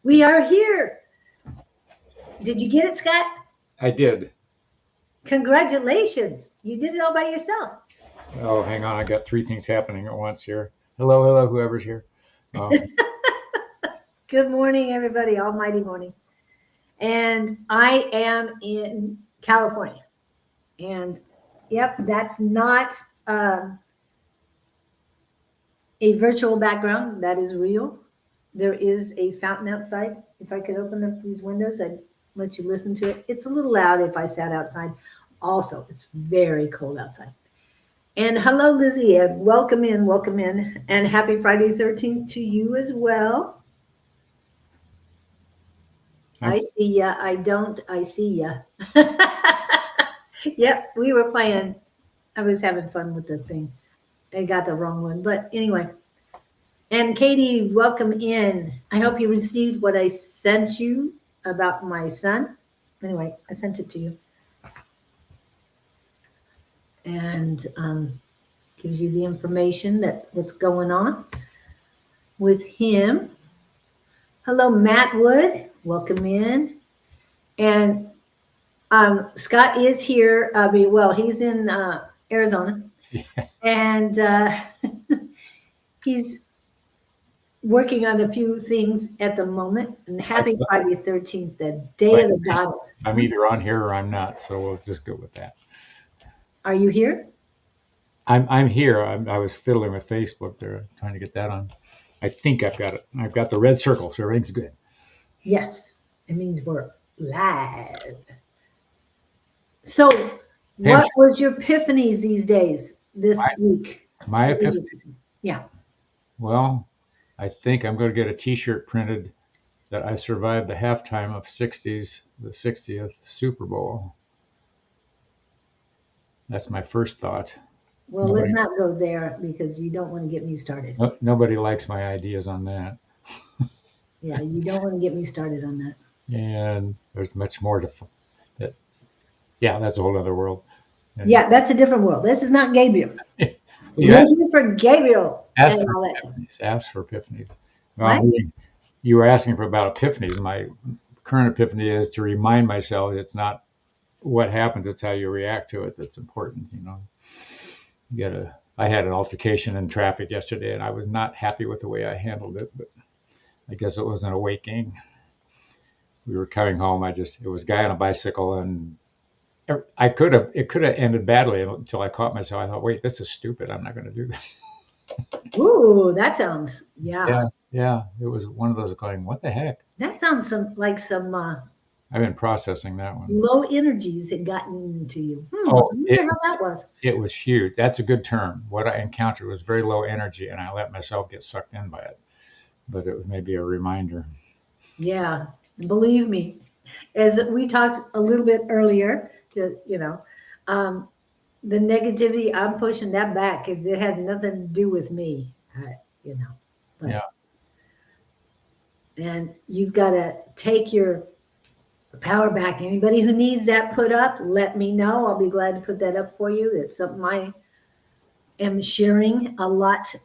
We are here. Did you get it, Scott? I did. Congratulations. You did it all by yourself. Oh, hang on. I got three things happening at once here. Hello, whoever's here. Good morning, everybody. Almighty morning. And I am in California. And yep, that's not a virtual background. That is real. There is a fountain outside. If I could open up these windows, I'd let you listen to it. It's a little loud if I sat outside. Also, it's very cold outside. And hello, Lizzie, and welcome in, and happy Friday 13th to you as well. I see ya. I don't. I see ya. Yep, we were playing. I was having fun with the thing. I got the wrong one, but anyway. And Katie, welcome in. I hope you received what I sent you about my son. Anyway, I sent it to you. And gives you the information that what's going on with him. Hello, Matt Wood. Welcome in. And Scott is here. He's in Arizona. Yeah. And he's working on a few things at the moment. And happy Friday 13th, the day of the goddess. I'm either on here or I'm not, so we'll just go with that. Are you here? I'm here. I was fiddling with Facebook there, trying to get that on. I think I've got it. I've got the red circle, so everything's good. Yes, it means we're live. So, what was your epiphanies these days, this week? My epiphany? Yeah. Well, I think I'm going to get a T-shirt printed that I survived the halftime of the 60th Super Bowl. That's my first thought. Well, let's not go there because you don't want to get me started. Nobody likes my ideas on that. Yeah, you don't want to get me started on that. And there's much more to that. Yeah, that's a whole other world. And yeah, that's a different world. This is not Gabriel. You're here for Gabriel. Ask for epiphanies. You were asking for about epiphanies. My current epiphany is to remind myself it's not what happens, it's how you react to it that's important, you know. I had an altercation in traffic yesterday and I was not happy with the way I handled it, but I guess it was an awakening. We were coming home. It was a guy on a bicycle and it could have ended badly until I caught myself. I thought, wait, this is stupid. I'm not going to do this. Ooh, that sounds, Yeah. It was one of those going, what the heck? That sounds like some I've been processing that one. Low energies had gotten into you. I wonder how that was. It was huge. That's a good term. What I encountered was very low energy, and I let myself get sucked in by it. But it was maybe a reminder. Yeah, believe me, as we talked a little bit earlier, the negativity, I'm pushing that back because it has nothing to do with me, But, yeah. And you've got to take your power back. Anybody who needs that put up, let me know. I'll be glad to put that up for you. It's something I am sharing a lot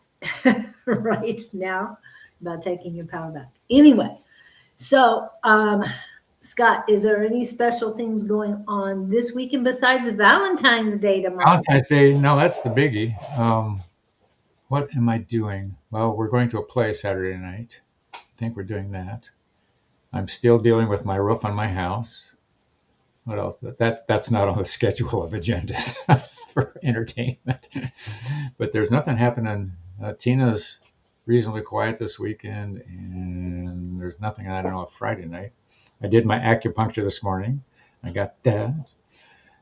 right now about taking your power back. Anyway, so Scott, is there any special things going on this weekend besides Valentine's Day tomorrow? Valentine's Day, no, that's the biggie. What am I doing? Well, we're going to a play Saturday night. I think we're doing that. I'm still dealing with my roof on my house. What else? That's not on the schedule of agendas for entertainment. But there's nothing happening. Tina's reasonably quiet this weekend, and there's nothing, I don't know, Friday night. I did my acupuncture this morning. I got that.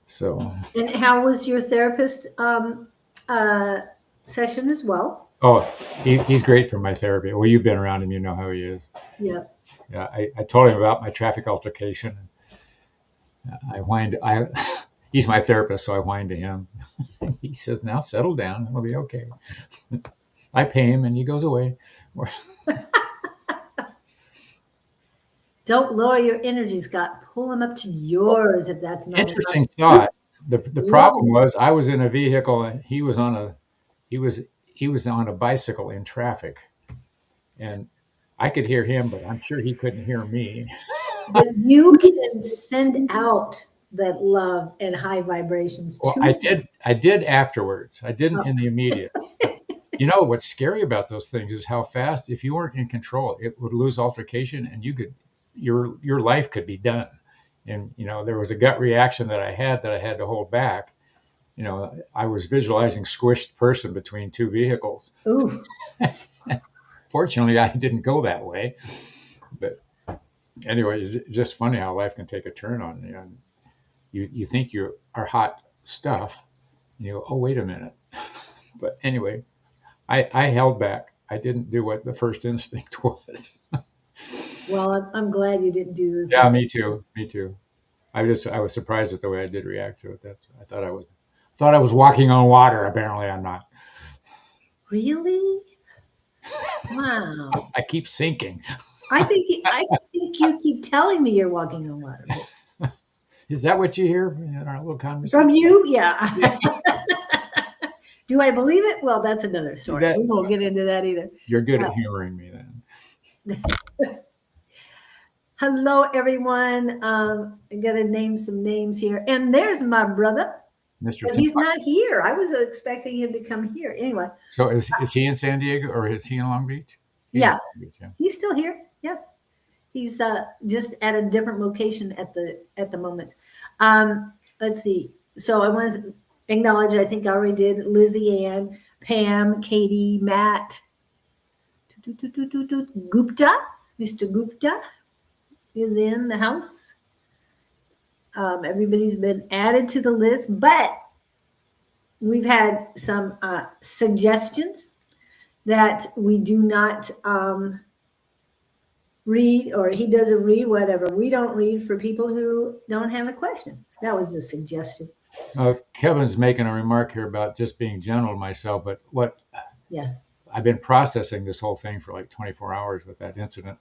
So. And how was your therapist session as well? Oh, he's great for my therapy. Well, you've been around him, you know how he is. Yeah. Yeah, I told him about my traffic altercation. He's my therapist, so I whined to him. He says, now settle down, it'll be okay. I pay him and he goes away. Don't lower your energy, Scott. Pull them up to yours if that's not interesting thought. The problem was I was in a vehicle and he was on a bicycle in traffic. And I could hear him, but I'm sure he couldn't hear me. But you can send out that love and high vibrations Well, to I him. did. I did afterwards. I didn't Oh, in the immediate. But you know what's scary about those things is how fast, if you weren't in control, it would lose altercation, and your life could be done. And there was a gut reaction that I had to hold back. I was visualizing squished person between two vehicles. ooh. Fortunately, I didn't go that way. But anyway, it's just funny how life can take a turn on you. And you think you are hot stuff, and you go, oh, wait a minute. But anyway, I held back. I didn't do what the first instinct was. Well, I'm glad you didn't do the Yeah, first. me too. Me too. I was surprised at the way I did react to it. I thought I was walking on water. Apparently, I'm not. Really? Wow. I keep sinking. I think you keep telling me you're walking on water. But Is that what you hear in our little conversation? from you, Yeah, yeah. Do I believe it? Well, that's another story. that We won't get into that either. you're good at humoring me then, Hello, everyone. I got to name some names here. And there's my brother, Mr. but Tim. he's not here. I was expecting him to come here. Anyway, So is he in San Diego or is he in Long Beach? He's in yeah, Long Beach, yeah. he's still here. Yeah, he's just at a different location at the moment. Let's see. So I want to acknowledge. I think I already did. Lizzie Ann, Pam, Katie, Matt, Gupta, Mr. Gupta is in the house. Everybody's been added to the list, but we've had some suggestions that we do not read, or he doesn't read, whatever. We don't read for people who don't have a question. That was a suggestion. Kevin's making a remark here about just being gentle to myself, but Yeah. I've been processing this whole thing for like 24 hours with that incident.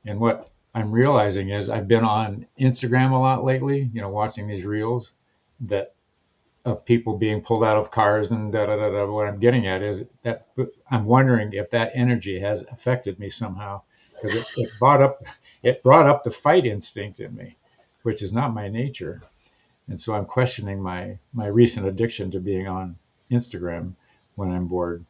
And what I'm realizing is I've been on Instagram a lot lately, watching these reels that of people being pulled out of cars and da da da da. What I'm getting at is that I'm wondering if that energy has affected me somehow, because it brought up the fight instinct in me, which is not my nature. And so I'm questioning my recent addiction to being on Instagram when I'm bored.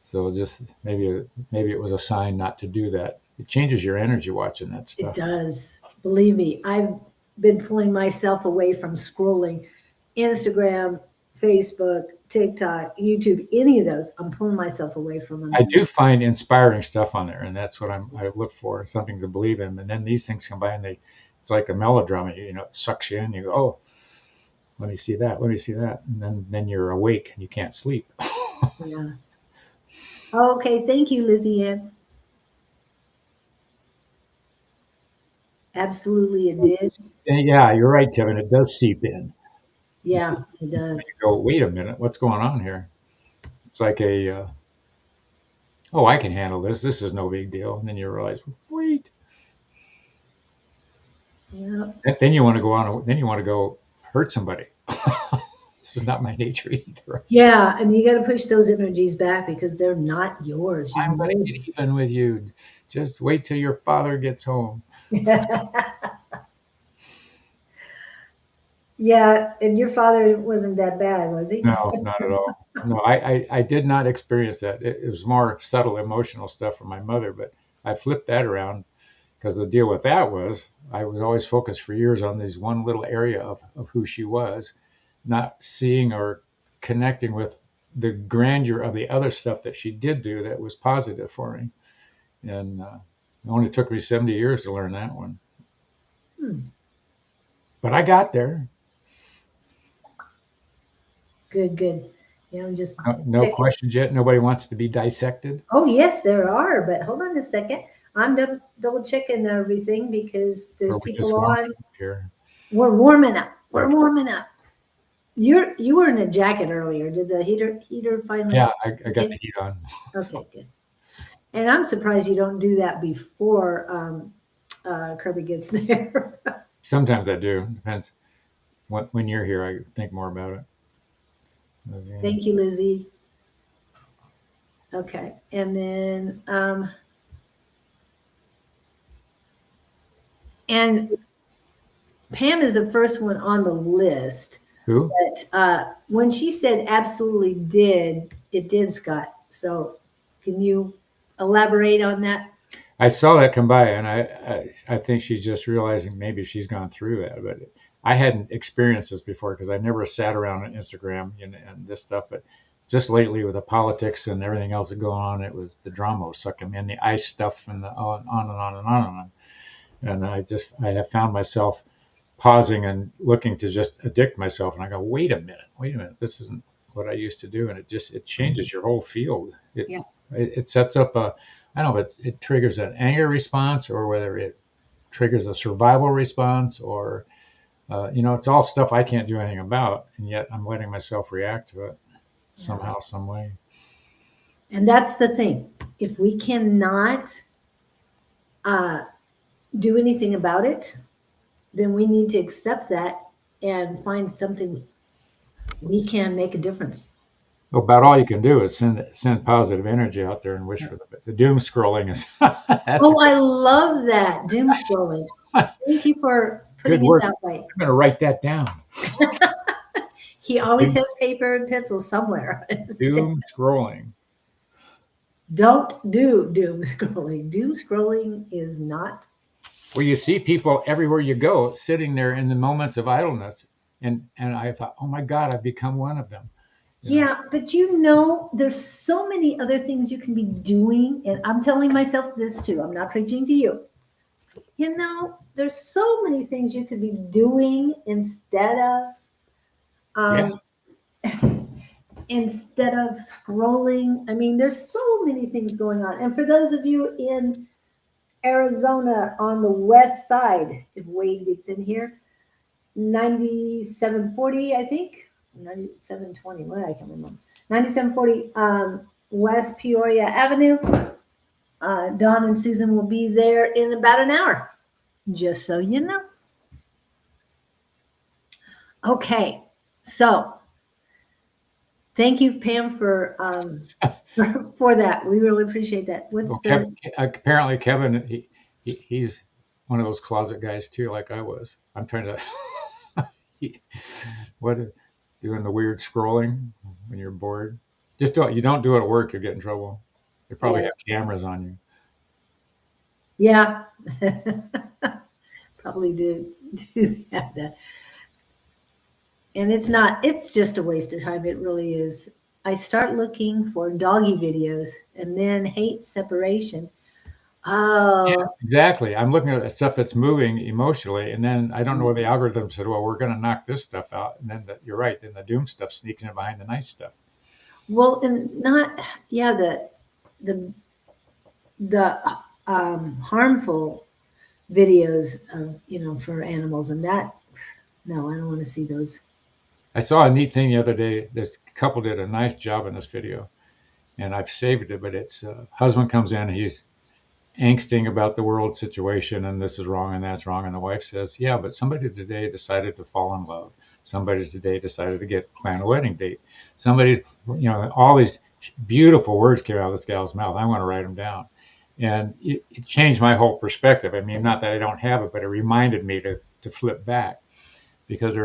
So just maybe it was a sign not to do that. It changes your energy watching that It stuff. does. Believe me, I've been pulling myself away from scrolling Instagram, Facebook, TikTok, YouTube, any of those. I'm pulling myself away from them. I do find inspiring stuff on there, and that's what I look for, something to believe in. And then these things combine, it's like a melodrama. It sucks you in. You go, oh, let me see that, let me see that, and then you're awake and you can't sleep. Yeah. Okay. Thank you, Lizzie Ann. Absolutely, it did. And yeah, you're right, Kevin. It does seep in. Yeah, it does. You go, wait a minute, what's going on here? It's like oh, I can handle this. This is no big deal. And then you realize, wait. Yeah. Then you want to go on. Then you want to go hurt somebody. This is not my nature either. Yeah, and you got to push those energies back because they're not yours. I'm going to get even with you. Just wait till your father gets home. Yeah, and your father wasn't that bad, was he? No, not at all. No, I did not experience that. It was more subtle emotional stuff from my mother, but I flipped that around because the deal with that was I was always focused for years on this one little area of who she was, not seeing or connecting with the grandeur of the other stuff that she did do that was positive for me. And it only took me 70 years to learn that one. But I got there. Good. Yeah, I'm just. No questions yet. Nobody wants to be dissected. Oh, yes, there are, but hold on a second. I'm double checking everything because there's people on here. We're warming up. You were in a jacket earlier. Did the heater finally? Yeah, I got the heat on. Okay, good. And I'm surprised you don't do that before Kirby gets there. Sometimes I do. Depends. When you're here, I think more about it. Thank you, Lizzie. Okay, and then And Pam is the first one on the list. Who? But when she said absolutely did, it did, Scott. So can you elaborate on that? I saw that come by, and I think she's just realizing maybe she's gone through that. But I hadn't experienced this before because I never sat around on Instagram and this stuff. But just lately with the politics and everything else that's going on, it was the drama was sucking me in, the ice stuff, and the on and on and on and on. And I have found myself pausing and looking to just addict myself. And I go, wait a minute, this isn't what I used to do. And it changes your whole field. Yeah. It sets up I don't know if it triggers an anger response or whether it triggers a survival response or, it's all stuff I can't do anything about. And yet I'm letting myself react to it somehow, some way. And that's the thing. If we cannot do anything about it, then we need to accept that and find something we can make a difference. About all you can do is send positive energy out there and wish for the doom scrolling is. I love that doom scrolling. Thank you for putting it that way. I'm going to write that down. He always has paper and pencil somewhere. Doom scrolling. Don't do doom scrolling. Doom scrolling is not. Well, you see people everywhere you go sitting there in the moments of idleness. And I thought, oh my God, I've become one of them. Yeah, but there's so many other things you can be doing. And I'm telling myself this too. I'm not preaching to you. There's so many things you could be doing instead of scrolling. I mean, there's so many things going on. And for those of you in Arizona on the west side, if Wade gets in here, 9740, I think. 9720, what I can remember. 9740 West Peoria Avenue. Don and Susan will be there in about an hour, just so you know. Okay, so thank you, Pam, for that. We really appreciate that. Apparently, Kevin, he's one of those closet guys too, like I was. I'm trying to doing the weird scrolling when you're bored. Just do it. You don't do it at work, you'll get in trouble. They probably have cameras on you. Yeah. Probably do that. And it's just a waste of time. It really is. I start looking for doggy videos and then hate separation. Oh, yeah, exactly. I'm looking at stuff that's moving emotionally, and then I don't know where the algorithm said, well, we're going to knock this stuff out. And then you're right. Then the doom stuff sneaks in behind the nice stuff. Well, and the harmful videos of, for animals and that, no, I don't want to see those. I saw a neat thing the other day. This couple did a nice job in this video, and I've saved it, but it's husband comes in, he's angsting about the world situation and this is wrong and that's wrong. And the wife says, yeah, but somebody today decided to fall in love. Somebody today decided to plan a wedding date. Somebody, all these beautiful words came out of this gal's mouth. I want to write them down. And it changed my whole perspective. I mean, not that I don't have it, but it reminded me to flip back because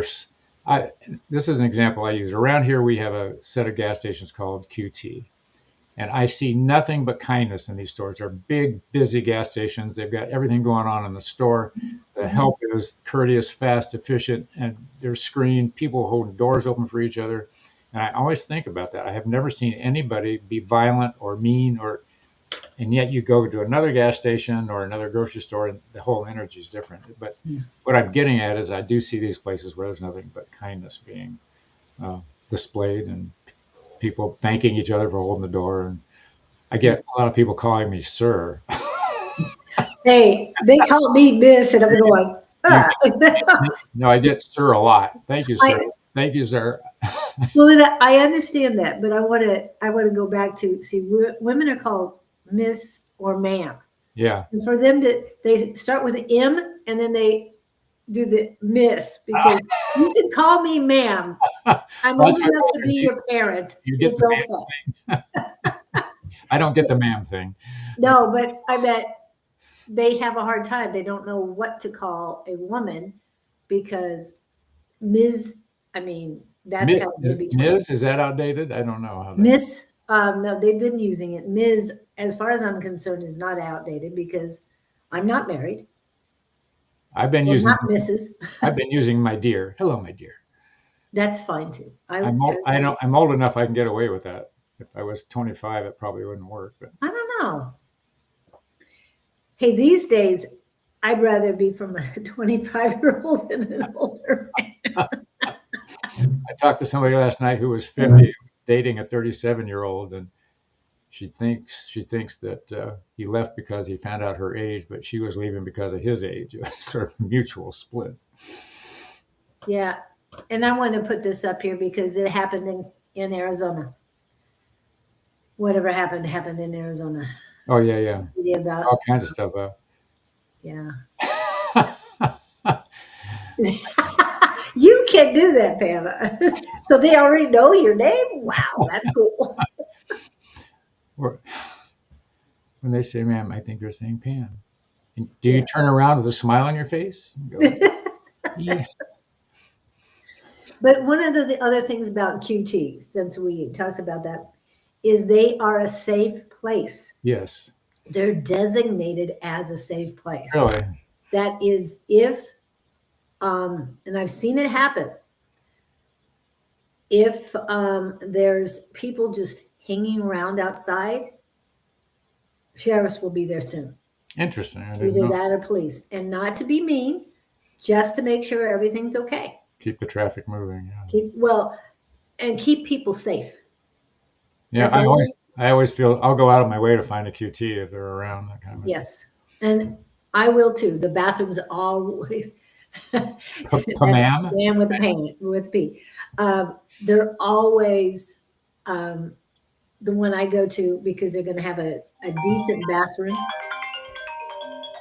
this is an example I use. Around here, we have a set of gas stations called QT. And I see nothing but kindness in these stores. They're big, busy gas stations. They've got everything going on in the store. The help is courteous, fast, efficient, and they're screened. People holding doors open for each other. And I always think about that. I have never seen anybody be violent or mean, and yet you go to another gas station or another grocery store, and the whole energy is different. But what I'm getting at is I do see these places where there's nothing but kindness being displayed and people thanking each other for holding the door. And I get a lot of people calling me sir. Hey, they call me miss, and I'm going, No, I get sir a lot. Thank you, sir. Thank you, sir. Well, I understand that, but I want to go back to see women are called miss or ma'am. Yeah. And for them they start with M and then they do the miss because you can call me ma'am. I'm old enough to be your parent. It's okay. I don't get the ma'am thing. No, but I bet they have a hard time. They don't know what to call a woman because Ms. I mean, that's kind of in between. Ms. Is that outdated? I don't know how that. Miss, no, they've been using it. Ms., as far as I'm concerned, is not outdated because I'm not married. I've been Well, using. not Mrs. I've been using my dear. Hello, my dear. That's fine too. I'm old enough I can get away with that. If I was 25, it probably wouldn't work. But I don't know. Hey, these days, I'd rather be from a 25-year-old than an older man. I talked to somebody last night who was 50, dating a 37-year-old, and she thinks that he left because he found out her age, but she was leaving because of his age. It was sort of a mutual split. Yeah, and I want to put this up here because it happened in Arizona. Whatever happened in Arizona. Oh yeah. About all kinds of stuff up. Yeah. You can do that, Pam. So they already know your name? Wow, that's cool. Or when they say, ma'am, I think they're saying Pam. And do you turn around with a smile on your face? And go, yeah. But one of the other things about QT, since we talked about that, is they are a safe place. Yes. They're designated as a safe place. Really? That is if, and I've seen it happen, if there's people just hanging around outside, sheriffs will be there soon. Interesting. Either that or police. And not to be mean, just to make sure everything's okay. Keep the traffic moving. Yeah. Keep people safe. Yeah, I always feel I'll go out of my way to find a QT if they're around. That kind of yes, and I will too. The bathrooms always. Pam with a pan with P. They're always the one I go to because they're going to have a decent bathroom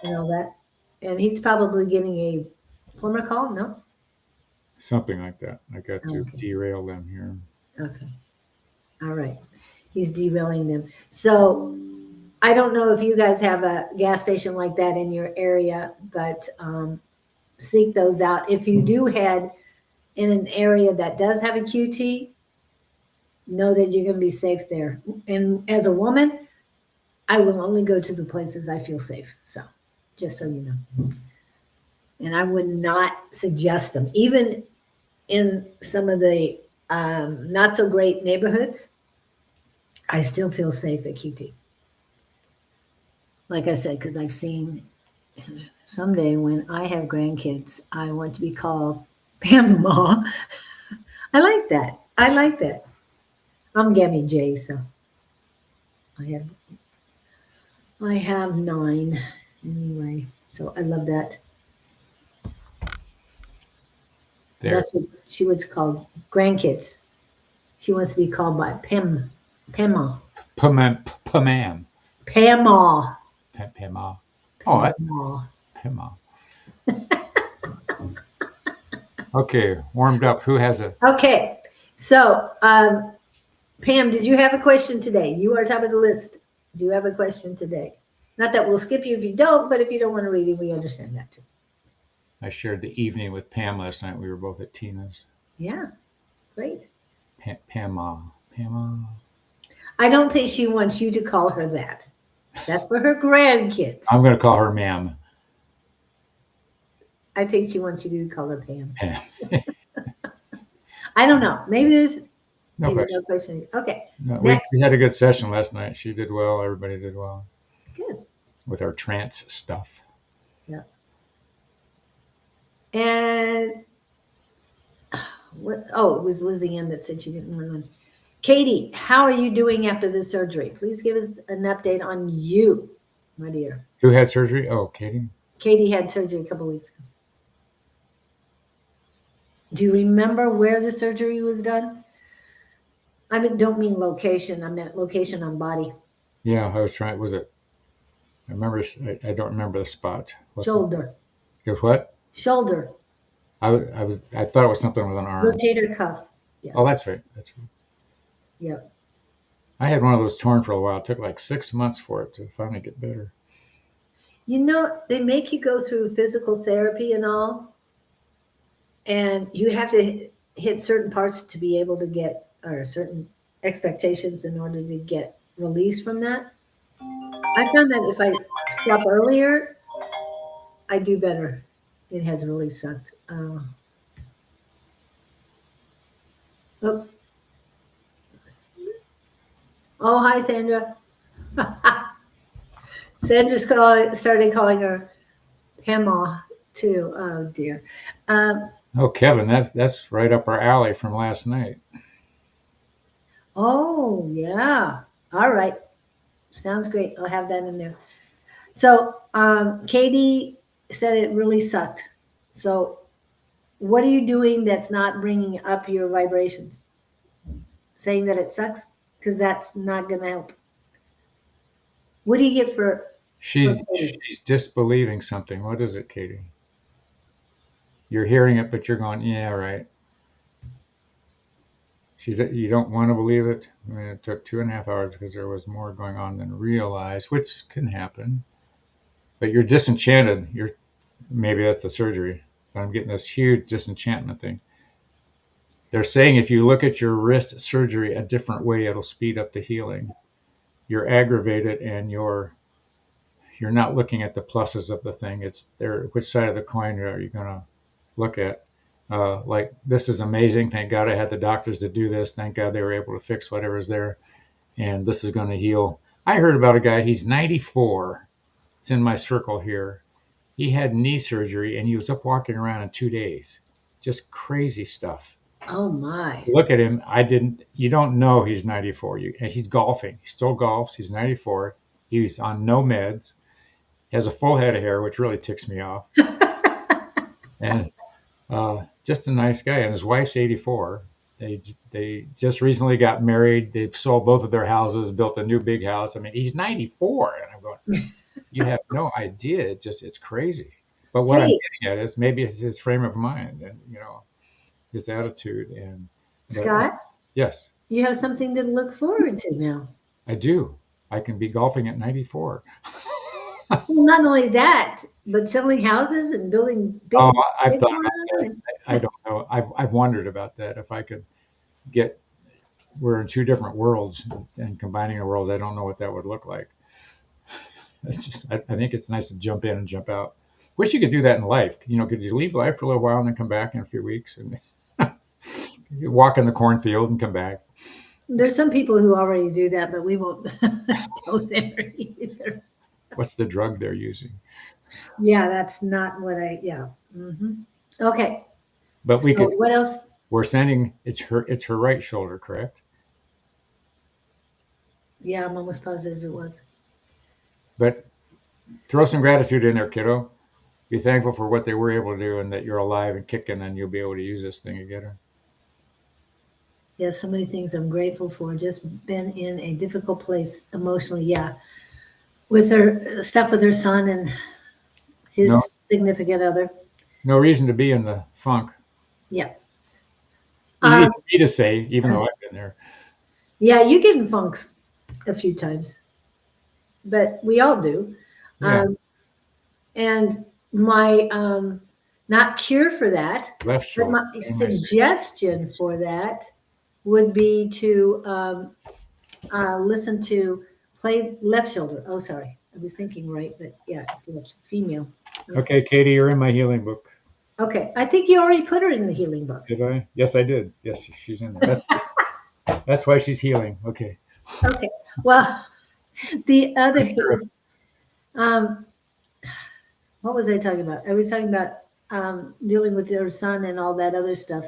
and all that. And he's probably getting a plumber call. No. Something like that. I got to derail them here. Okay. All right. He's derailing them. So I don't know if you guys have a gas station like that in your area, but seek those out. If you do head in an area that does have a QT, know that you're going to be safe there. And as a woman, I will only go to the places I feel safe. So just so you know. And I would not suggest them. Even in some of the not so great neighborhoods, I still feel safe at QT. Like I said, because I've seen someday when I have grandkids, I want to be called Pamma. I like that. I'm Gammy J, so I have 9 anyway. So I love that. There. That's what she was called. Grandkids. She wants to be called by Pamma. Pamam. Pamma. Pamma. Oh, Pamma. Okay, warmed up. Who has a? Okay, so Pam, did you have a question today? You are top of the list. Do you have a question today? Not that we'll skip you if you don't, but if you don't want to read it, we understand that too. I shared the evening with Pam last night. We were both at Tina's. Yeah, great. Pamma. I don't think she wants you to call her that. That's for her grandkids. I'm going to call her ma'am. I think she wants you to call her Pam. Pam. I don't know. Maybe there's no question. Okay. No, we had a good session last night. She did well. Everybody did well. Good. With our trance stuff. Yeah. And it was Lizzie Ann that said she didn't want one. Katie, how are you doing after the surgery? Please give us an update on you, my dear. Who had surgery? Oh, Katie. Katie had surgery a couple of weeks ago. Do you remember where the surgery was done? I don't mean location. I meant location on body. Yeah, I was trying. Was it? I remember. I don't remember the spot. Shoulder. It was what? Shoulder. I thought it was something with an arm. Rotator cuff. Yeah. Oh, that's right. Yep. I had one of those torn for a while. It took like 6 months for it to finally get better. They make you go through physical therapy and all, and you have to hit certain parts to be able to get, or certain expectations in order to get release from that. I found that if I stop earlier, I do better. It has really sucked. Oh, oh, hi, Sandra. Started calling her Pamela too. Oh dear. Um, Oh, Kevin, that's right up our alley from last night. oh yeah. All right. Sounds great. I'll have that in there. So Katie said it really sucked. So what are you doing that's not bringing up your vibrations? Saying that it sucks? Because that's not going to help. What do you get for Katie? She's disbelieving something. What is it, Katie? You're hearing it, but you're going, yeah, right. You don't want to believe it. I mean, it took 2.5 hours because there was more going on than realized, which can happen. But you're disenchanted. Maybe that's the surgery. But I'm getting this huge disenchantment thing. They're saying if you look at your wrist surgery a different way, it'll speed up the healing. You're aggravated and you're not looking at the pluses of the thing. It's there. Which side of the coin are you going to look at? Like, this is amazing. Thank God I had the doctors to do this. Thank God they were able to fix whatever's there. And this is going to heal. I heard about a guy, he's 94. It's in my circle here. He had knee surgery and he was up walking around in 2 days. Just crazy stuff. Oh my. Look at him. You don't know he's 94. He's golfing. He still golfs. He's 94. He's on no meds. He has a full head of hair, which really ticks me off. And just a nice guy. And his wife's 84. They just recently got married. They sold both of their houses, built a new big house. I mean, he's 94. And I'm going, you have no idea. It's crazy. But what I'm getting at is maybe it's his frame of mind and, his attitude. Scott? Yes. You have something to look forward to now. I do. I can be golfing at 94. Well, not only that, but selling houses and building big. I've thought about that. I don't know. I've wondered about that. If I could we're in two different worlds and combining the worlds, I don't know what that would look like. It's just, I think it's nice to jump in and jump out. Wish you could do that in life. Could you leave life for a little while and then come back in a few weeks and you walk in the cornfield and come back? There's some people who already do that, but we won't go there either. What's the drug they're using? Yeah, that's not what Mm-hmm. Okay. But what else? We're sending, it's her right shoulder, correct? Yeah, I'm almost positive it was. But throw some gratitude in there, kiddo. Be thankful for what they were able to do and that you're alive and kicking and you'll be able to use this thing again. Yeah, so many things I'm grateful for. Just been in a difficult place emotionally. Yeah. With her stuff with her son and his significant other. No reason to be in the funk. Yeah. Easy for me to say, even though I've been there. Yeah, you get in funks a few times, but we all do. Yeah. And my not cure for that, left shoulder. But my suggestion for that would be to listen to play left shoulder. Oh, sorry. I was thinking right, but yeah, it's left female. Okay, Katie, you're in my healing book. Okay. I think you already put her in the healing book. Did I? Yes, I did. Yes, she's in there. That's why she's healing. Okay. Okay. Well, the other what was I talking about? I was talking about dealing with your son and all that other stuff.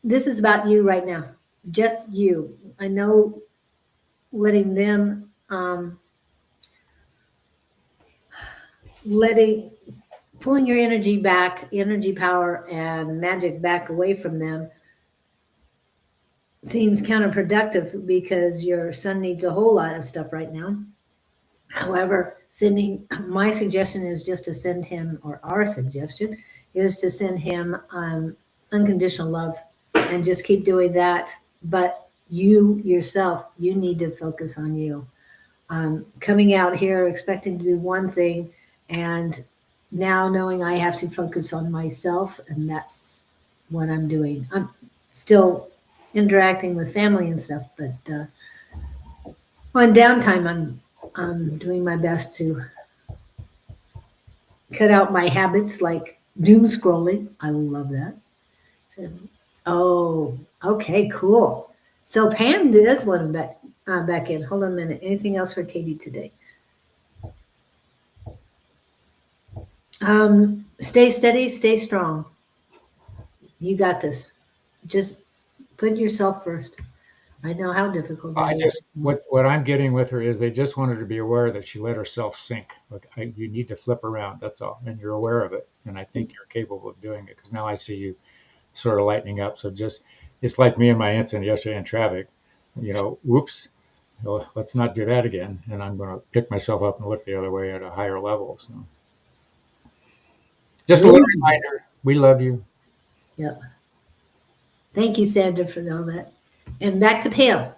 This is about you right now. Just you. I know letting them pulling your energy back, energy power and magic back away from them seems counterproductive because your son needs a whole lot of stuff right now. However, my suggestion is just to send him, or our suggestion is to send him unconditional love and just keep doing that. But you yourself, you need to focus on you. coming out here expecting to do one thing, and now knowing I have to focus on myself, and that's what I'm doing. I'm still interacting with family and stuff, but on downtime, I'm doing my best to cut out my habits like doom scrolling. I love that. So, oh, okay, cool. So Pam does want to back in. Hold on a minute. Anything else for Katie today? Stay steady, stay strong. You got this. Just put yourself first. I know how difficult that I is. just what I'm getting with her is they just wanted to be aware that she let herself sink. Like you need to flip around. That's all, and you're aware of it. And I think you're capable of doing it because now I see you sort of lightening up. So just it's like me and my incident yesterday in traffic. Whoops. Well, let's not do that again. And I'm going to pick myself up and look the other way at a higher level. So just a little Really? reminder. We love you. Yep. Thank you, Sandra, for all that. And back to Pam.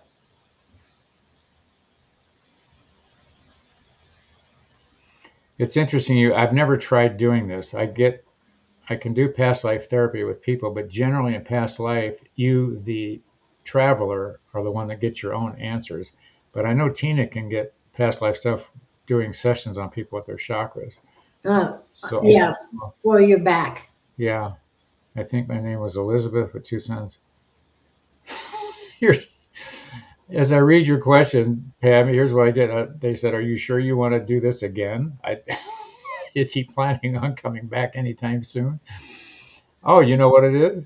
It's interesting. I've never tried doing this. I can do past life therapy with people, but generally in past life, you, the traveler, are the one that gets your own answers. But I know Tina can get past life stuff doing sessions on people with their chakras. So Yeah, for your back. yeah, I think my name was Elizabeth with 2 cents. Here's, as I read your question, Pam, here's what I get. They said, "Are you sure you want to do this again? Is he planning on coming back anytime soon?" Oh, you know what it is?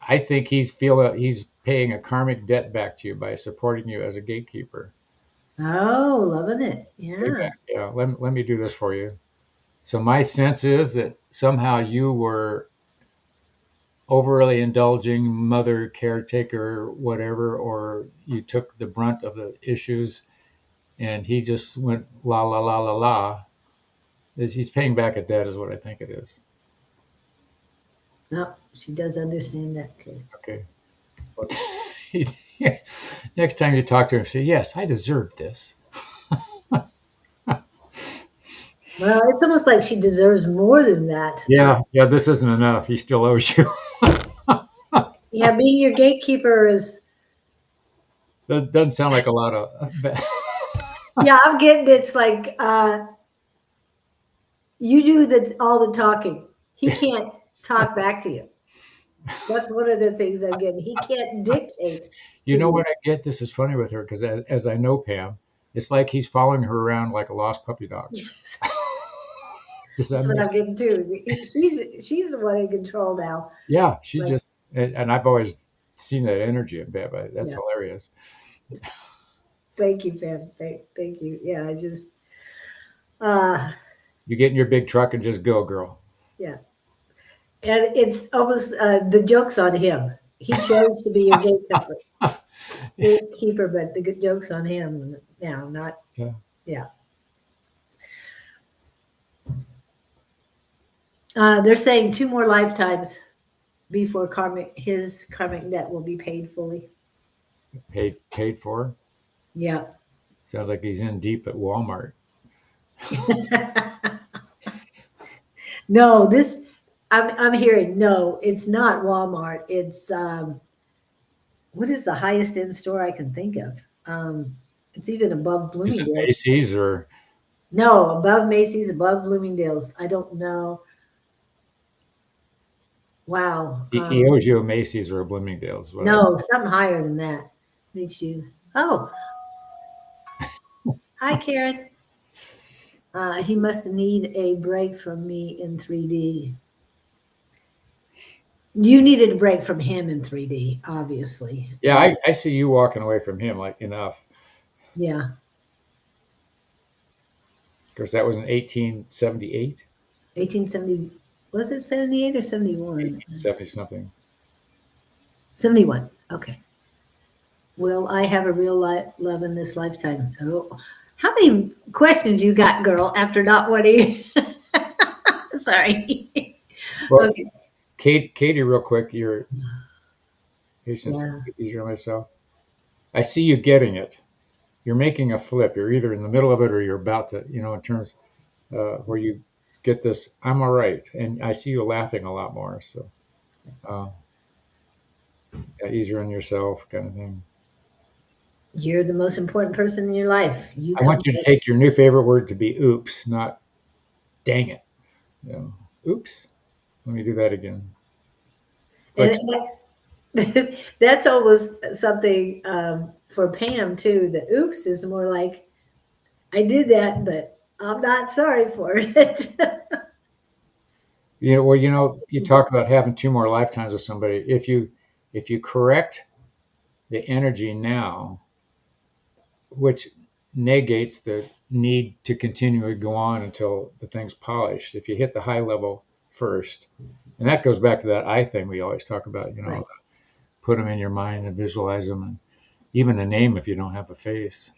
I think he's paying a karmic debt back to you by supporting you as a gatekeeper. Oh, loving it. Way Yeah. back. Yeah, let me do this for you. So my sense is that somehow you were overly indulging mother, caretaker, whatever, or you took the brunt of the issues and he just went la la la la la. He's paying back a debt is what I think it is. No, she does understand that. Okay. Okay. But next time you talk to him, say, yes, I deserve this. Well, it's almost like she deserves more than that. Yeah, this isn't enough. He still owes you. Yeah, being your gatekeeper is. That doesn't sound like a lot of. Yeah, I'm getting it's like you do all the talking. He can't talk back to you. That's one of the things I'm getting. He can't dictate to You know you. what I get? This is funny with her because as I know Pam, it's like he's following her around like a lost puppy dog. Yes, Does that that's what make I'm sense? getting too. She's the one in control now. Yeah, she Like, just, and I've always seen that energy in Pam. That's yeah. hilarious. Thank you, Pam. Thank you. Yeah, I just uh You get in your big truck and just go, girl. yeah. And it's almost the joke's on him. He chose to be your gatekeeper, but the good joke's on him now, not Yeah. yeah. They're saying 2 more lifetimes before his karmic debt will be paid fully. Paid for. Yeah. Sounds like he's in deep at Walmart. No, this I'm hearing no, it's not Walmart. It's what is the highest end store I can think of? It's even above Is it Bloomingdale's. Macy's or No, above Macy's, above Bloomingdale's. I don't know. Wow. he owes you a Macy's or a Bloomingdale's? What I No, something higher than that. Makes you. Oh, hi, Karen. He must need a break from me in 3D. You needed a break from him in 3D, obviously. Yeah, I see you walking away from him like enough. Yeah, Because that was in 1878, 1870. Was it 78 or 71? 1870 something. 71. Okay. Will I have a real love in this lifetime? Oh, how many questions you got, girl? After not wanting. Sorry. Well, Okay. Katie, real quick, your patience Yeah. easier on myself. I see you getting it. you're making a flip. You're either in the middle of it or you're about to, in terms where you get this, I'm all right. And I see you laughing a lot more. So uh, yeah, easier on yourself kind of thing. You're the most important person in your life. You I come want you to first. take your new favorite word to be oops, not dang it. Oops. Let me do that again. It's like, And that's almost something for Pam too. The oops is more like, I did that, but I'm not sorry for it. well, you talk about having 2 more lifetimes with somebody. If you correct the energy now, which negates the need to continually go on until the thing's polished. If you hit the high level first, and that goes back to that I thing we always talk about, Right. put them in your mind and visualize them, and even a name if you don't have a face.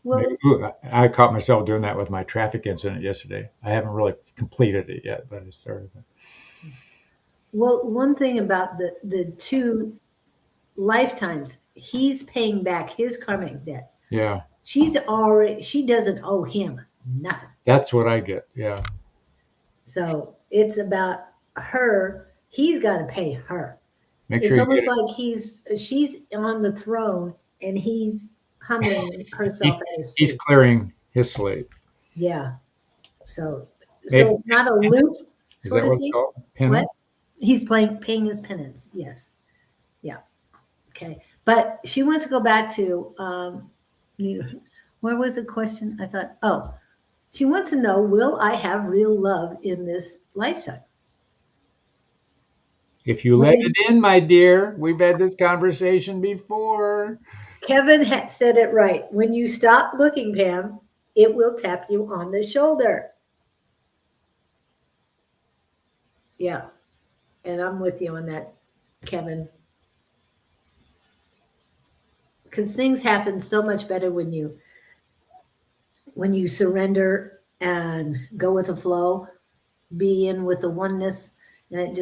Well, I caught myself doing that with my traffic incident yesterday. I haven't really completed it yet, but I started. one thing about the two lifetimes, he's paying back his karmic debt. Yeah, She doesn't owe him nothing. that's what I get. Yeah, So it's about her. He's got to pay her. make sure It's you get almost it. like she's on the throne and he's humbling herself He, at his he's feet. clearing his slate. Yeah. So Maybe it's not a loop is sort that of what it's thing. called? What? Penance. He's paying his penance. Yes. Yeah. Okay. But she wants to go back to where was the question? I thought, oh, she wants to know, will I have real love in this lifetime? If you When let is it in, my dear, we've had this conversation before. Kevin said it right. When you stop looking, Pam, it will tap you on the shoulder. Yeah. And I'm with you on that, Kevin. Because things happen so much better when you surrender and go with the flow, be in with the oneness, and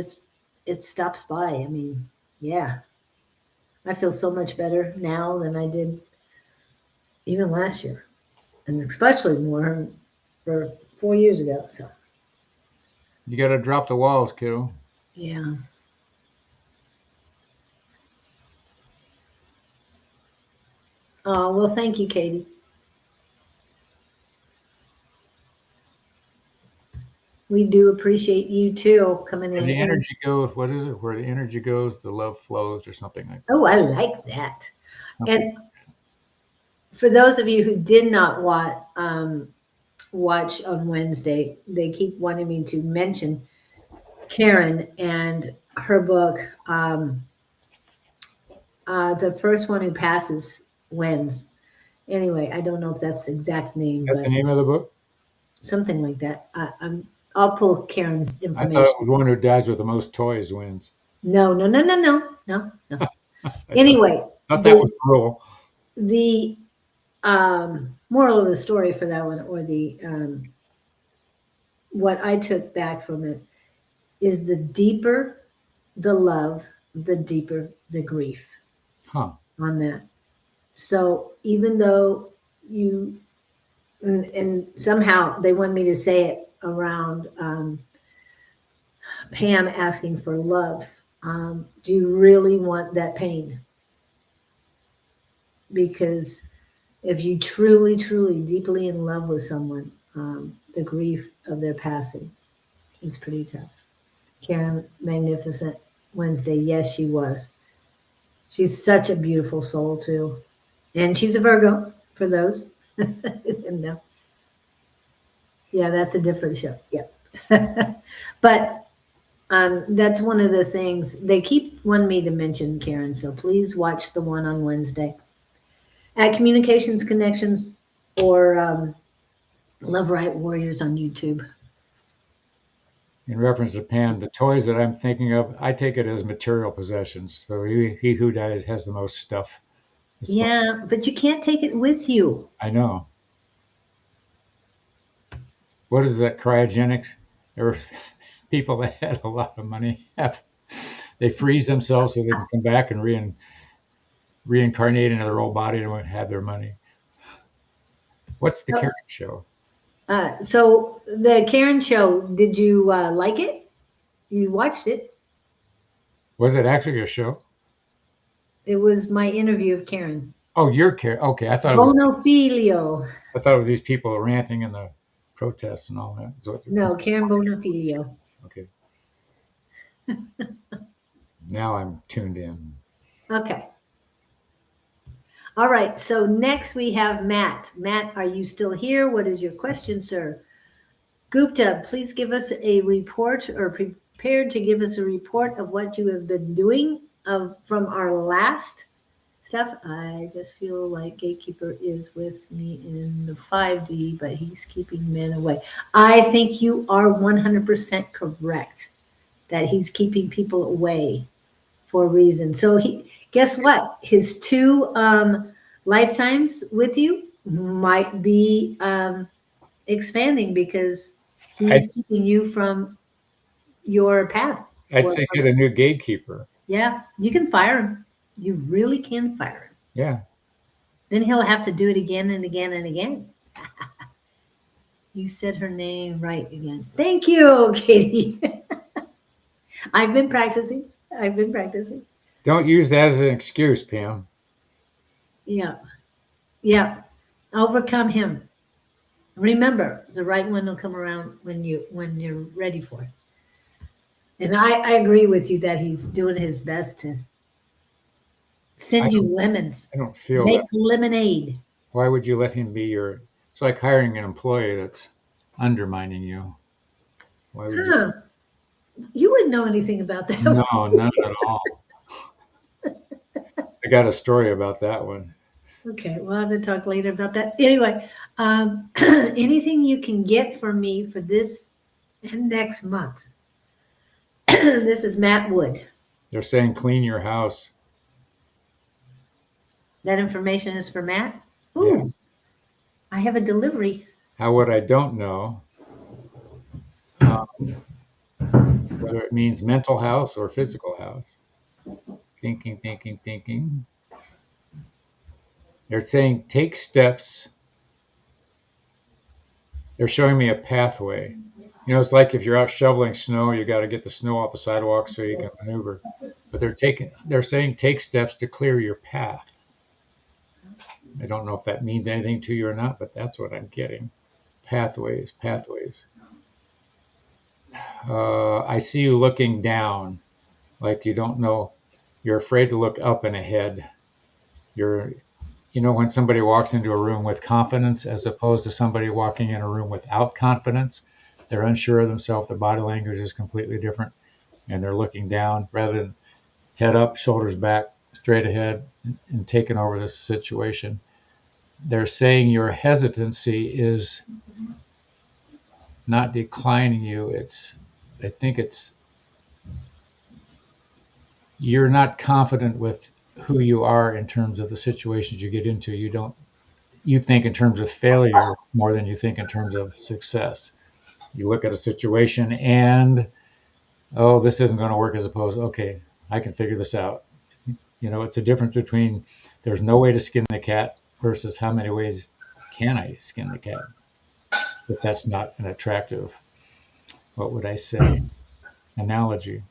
it stops by. I mean, yeah. I feel so much better now than I did even last year. And especially more for 4 years ago. So You got to drop the walls, kiddo. yeah. Oh, well, thank you, Katie. We do appreciate you too coming Where in. the And energy goes, what is it? Where the energy goes, the love flows, or something like that. oh, I like that. Something. And for those of you who did not watch on Wednesday, they keep wanting me to mention Karen and her book. The first one who passes wins. Anyway, I don't know if that's the exact Is name, that the but name of the book? something like that. I'll pull Karen's I thought it information. was one who dies with the most toys wins. No, no, no, no, no, no, no. I Anyway, thought that was the the rule. the moral of the story for that one, or the what I took back from it, is the deeper the love, the deeper the grief Huh. on that. So even though you and somehow they want me to say it around Pam asking for love. Do you really want that pain? Because if you truly, truly, deeply in love with someone, the grief of their passing is pretty tough. Karen, Magnificent Wednesday, yes, she was. She's such a beautiful soul, too. And she's a Virgo, for those. No. Yeah, that's a different show. Yeah. But that's one of the things they keep wanting me to mention, Karen. So please watch the one on Wednesday at Communications Connections or Love Right Warriors on YouTube. In reference to Pam, the toys that I'm thinking of, I take it as material possessions. So he who dies has the most stuff. Yeah, but you can't take it with you. I know. What is that, cryogenics? There were people that had a lot of money. They freeze themselves so they can come back and reincarnate into their old body and have their money. What's the Karen show? So the Karen show, did you like it? You watched it. Was it actually a show? It was my interview of Karen. Oh, you're Karen. Okay, I thought it was these people ranting in the protests and all that. No, Karen Bonafilio. Okay. Now I'm tuned in. Okay. All right. So next we have Matt. Matt, are you still here? What is your question, sir? Gupta, please give us a report, or prepared to give us a report of what you have been doing from our last stuff. I just feel like Gatekeeper is with me in the 5D, but he's keeping men away. I think you are 100% correct that he's keeping people away for a reason. So guess what? His 2 lifetimes with you might be expanding because he's keeping you from your path. I'd say get a new gatekeeper. Yeah, you can fire him. You really can fire him. Yeah. Then he'll have to do it again and again and again. You said her name right again. Thank you, Katie. I've been practicing. Don't use that as an excuse, Pam. Yeah. Yeah. Overcome him. Remember, the right one will come around when you're ready for it. And I agree with you that he's doing his best to send you lemons. I don't feel Make lemonade. Why would you let him be your? It's like hiring an employee that's undermining you. Why would you? You wouldn't know anything about that. No, none at all. I got a story about that one. Okay, we'll have to talk later about that. Anyway, anything you can get from me for this and next month. This is Matt Wood. They're saying clean your house. That information is for Matt? Ooh, yeah. I have a delivery. What I don't know, whether it means mental house or physical house. Thinking. They're saying take steps. They're showing me a pathway. You know, it's like if you're out shoveling snow, you got to get the snow off the sidewalk so you can maneuver. But they're saying take steps to clear your path. I don't know if that means anything to you or not, but that's what I'm getting. Pathways. I see you looking down, like you don't know. You're afraid to look up and ahead. You know, when somebody walks into a room with confidence as opposed to somebody walking in a room without confidence, they're unsure of themselves. Their body language is completely different, and they're looking down rather than head up, shoulders back, straight ahead, and taking over this situation. They're saying your hesitancy is not declining you. I think you're not confident with who you are in terms of the situations you get into. You think in terms of failure more than you think in terms of success. You look at a situation and, oh, this isn't going to work, as opposed, okay, I can figure this out. You know, it's a difference between there's no way to skin the cat versus how many ways can I skin the cat? If that's not an attractive, what would I say, analogy.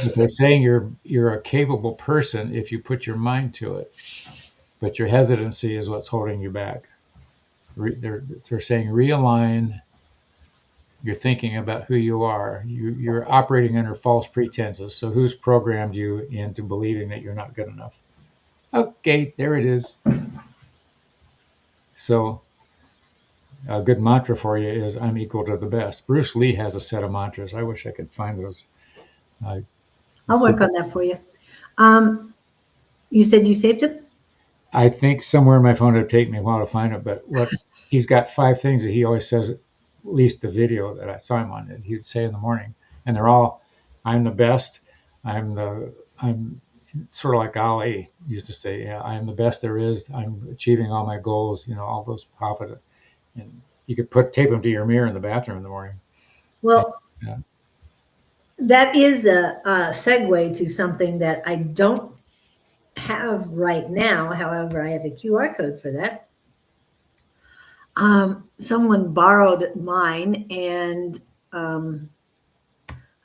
But they're saying you're a capable person if you put your mind to it, but your hesitancy is what's holding you back. They're saying realign your thinking about who you are. You're operating under false pretenses. So who's programmed you into believing that you're not good enough? Okay, there it is. So a good mantra for you is I'm equal to the best. Bruce Lee has a set of mantras. I wish I could find those. I'll work on that for you. You said you saved him? I think somewhere in my phone, it'd take me a while to find it, but he's got 5 things that he always says, at least the video that I saw him on, that he would say in the morning. And they're all, I'm the best. I'm sort of like Ali used to say, yeah, I am the best there is. I'm achieving all my goals, all those positive. And you could tape them to your mirror in the bathroom in the morning. Well, yeah. That is a segue to something that I don't have right now. However, I have a QR code for that. Someone borrowed mine, and I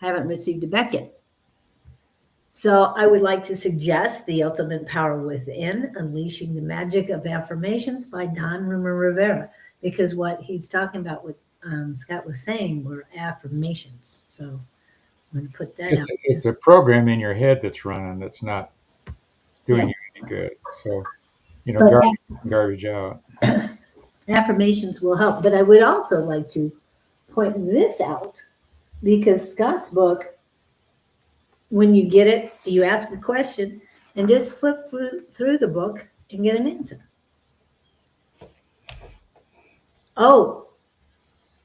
haven't received it back yet. So I would like to suggest The Ultimate Power Within, Unleashing the Magic of Affirmations by Don Rumer-Rivera, because what he's talking about, what Scott was saying, were affirmations. So I'm going to put that out. It's a program in your head that's running that's not doing Yeah. you any good. So, But garbage out. affirmations will help. But I would also like to point this out, because Scott's book, when you get it, you ask a question and just flip through the book and get an answer. Oh,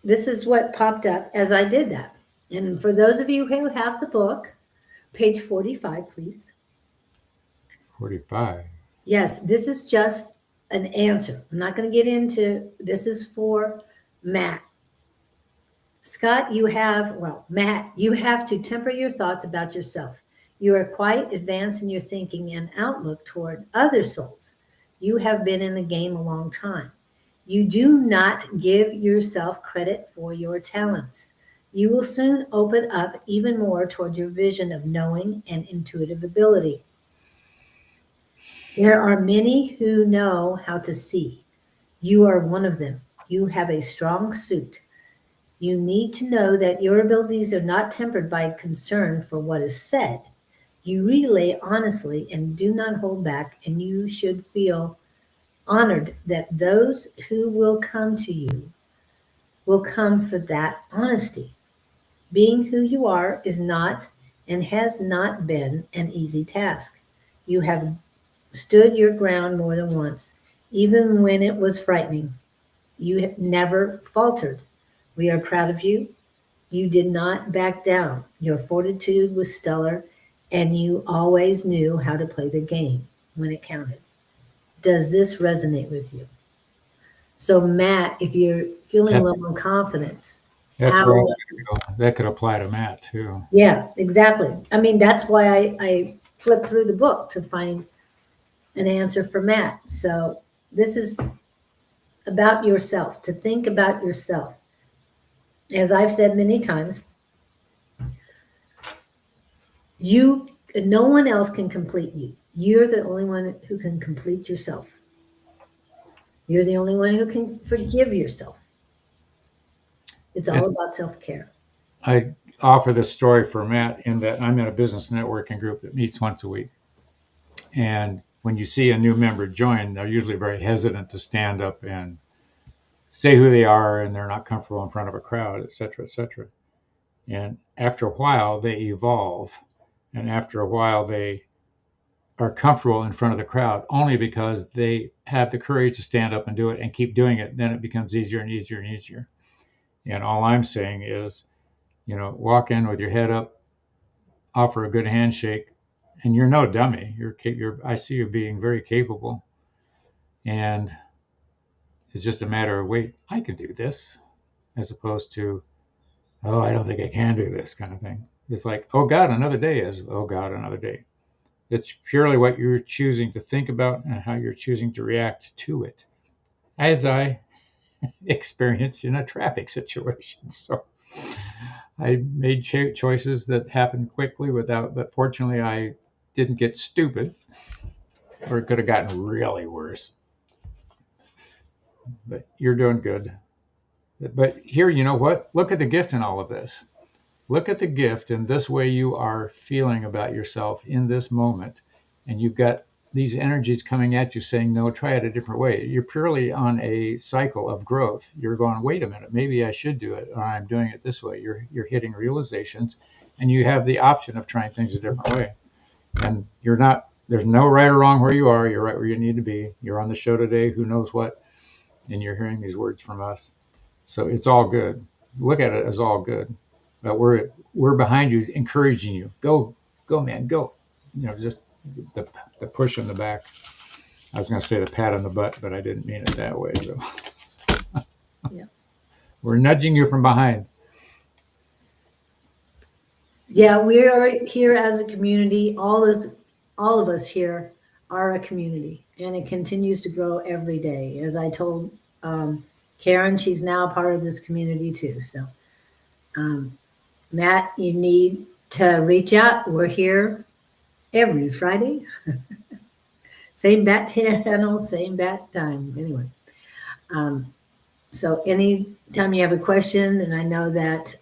this is what popped up as I did that. And for those of you who have the book, page 45, please. 45. Yes, this is just an answer. I'm not going to get into this. Is for Matt. Scott, Matt, you have to temper your thoughts about yourself. You are quite advanced in your thinking and outlook toward other souls. You have been in the game a long time. You do not give yourself credit for your talents. You will soon open up even more toward your vision of knowing and intuitive ability. There are many who know how to see. You are one of them. You have a strong suit. You need to know that your abilities are not tempered by concern for what is said. You relay honestly and do not hold back, and you should feel honored that those who will come to you will come for that honesty. Being who you are is not and has not been an easy task. You have stood your ground more than once, even when it was frightening. You have never faltered. We are proud of you. You did not back down. Your fortitude was stellar, and you always knew how to play the game when it counted. Does this resonate with you? So, Matt, if you're feeling low on confidence, That's where I was going to go. That could apply to Matt too. Yeah, exactly. I mean, that's why I flipped through the book to find an answer for Matt. So, this is about yourself, to think about yourself. As I've said many times, no one else can complete you. You're the only one who can complete yourself. You're the only one who can forgive yourself. It's all about self-care. I offer this story for Matt in that I'm in a business networking group that meets once a week. And when you see a new member join, they're usually very hesitant to stand up and say who they are, and they're not comfortable in front of a crowd, et cetera, et cetera. And after a while, they evolve. And after a while, they are comfortable in front of the crowd only because they have the courage to stand up and do it and keep doing it. Then it becomes easier and easier and easier. And all I'm saying is, walk in with your head up, offer a good handshake, and you're no dummy. I see you being very capable. And it's just a matter of, wait, I can do this, as opposed to, oh, I don't think I can do this kind of thing. It's like, oh God, another day is, oh God, another day. It's purely what you're choosing to think about and how you're choosing to react to it, as I experienced in a traffic situation. So I made choices that happened quickly but fortunately I didn't get stupid, or it could have gotten really worse. But you're doing good. But here, you know what? Look at the gift in all of this. Look at the gift in this way you are feeling about yourself in this moment. And you've got these energies coming at you saying, no, try it a different way. You're purely on a cycle of growth. You're going, wait a minute, maybe I should do it, or I'm doing it this way. You're hitting realizations, and you have the option of trying things a different way. And there's no right or wrong where you are. You're right where you need to be. You're on the show today, who knows what, and you're hearing these words from us. So it's all good. Look at it as all good. But we're behind you, encouraging you. Go, man, go. Just the push in the back. I was going to say the pat on the butt, but I didn't mean it that way. So. Yeah. We're nudging you from behind. Yeah, we are here as a community. All of us here are a community, and it continues to grow every day. As I told Karen, she's now part of this community too. So, Matt, you need to reach out. We're here every Friday. Same bat channel, same bat time. Anyway, so anytime you have a question, and I know that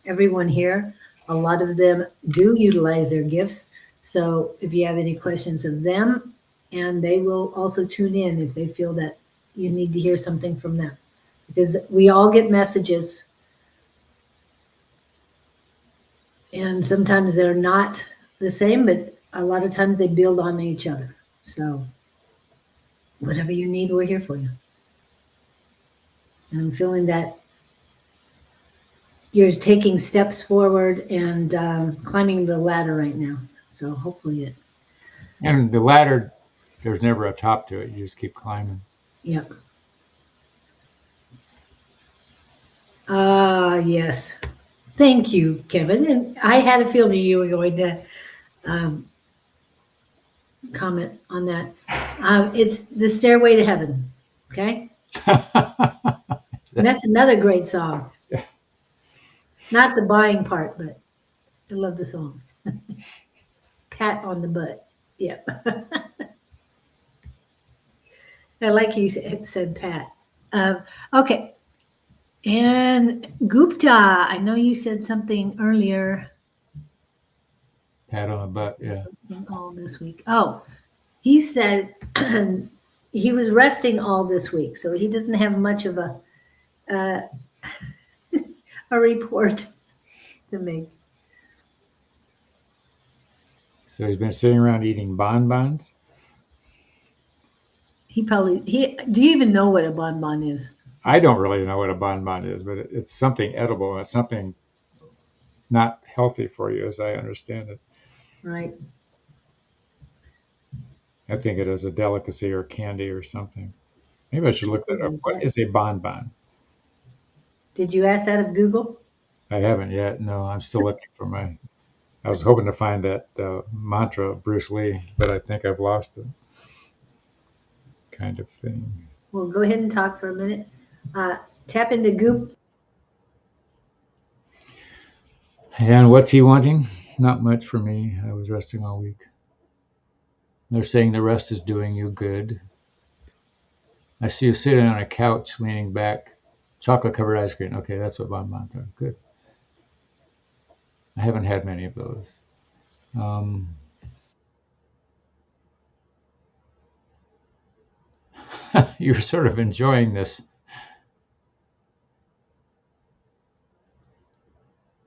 everyone here, a lot of them do utilize their gifts. So if you have any questions of them, and they will also tune in if they feel that you need to hear something from them, because we all get messages, and sometimes they're not the same, but a lot of times they build on each other. So whatever you need, we're here for you. And I'm feeling that you're taking steps forward and climbing the ladder right now. So hopefully it, And the ladder, there's never a top to it. You just keep climbing. yeah. Yes. Thank you, Kevin. And I had a feeling you were going to comment on that. It's the Stairway to Heaven. Okay. And that's another great song. Not the buying part, but I love the song. Pat on the butt. Yeah. I like you said Pat. Okay. And Gupta, I know you said something earlier. Pat on the butt, yeah. All this week. Oh, he said he was resting all this week, so he doesn't have much of uh, a report to make. So he's been sitting around eating bonbons. He do you even know what a bonbon is? I don't really know what a bonbon is, but it's something edible. It's something not healthy for you, as I understand it. Right. I think it is a delicacy or candy or something. Maybe I should look that up. What is a bonbon? Did you ask that of Google? I haven't yet. No, I'm still looking for my. I was hoping to find that mantra of Bruce Lee, but I think I've lost it. Kind of thing. Well, go ahead and talk for a minute. Tap into Goop. And what's he wanting? Not much for me. I was resting all week. They're saying the rest is doing you good. I see you sitting on a couch, leaning back, chocolate-covered ice cream. Okay, that's what bonbons are. Good. I haven't had many of those. You're sort of enjoying this.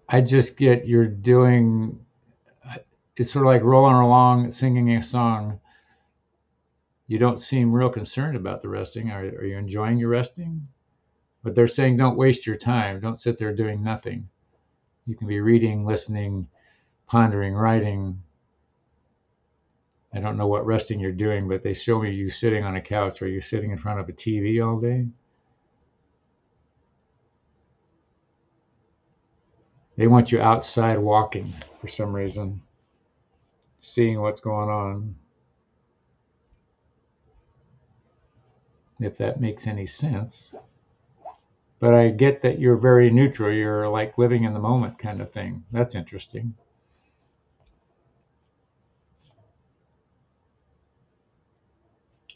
I just get you're doing. It's sort of like rolling along, singing a song. You don't seem real concerned about the resting. Are you enjoying your resting? But they're saying don't waste your time. Don't sit there doing nothing. You can be reading, listening, pondering, writing. I don't know what resting you're doing, but they show me you sitting on a couch. Are you sitting in front of a TV all day? They want you outside walking for some reason, seeing what's going on. If that makes any sense. But I get that you're very neutral. You're like living in the moment kind of thing. That's interesting.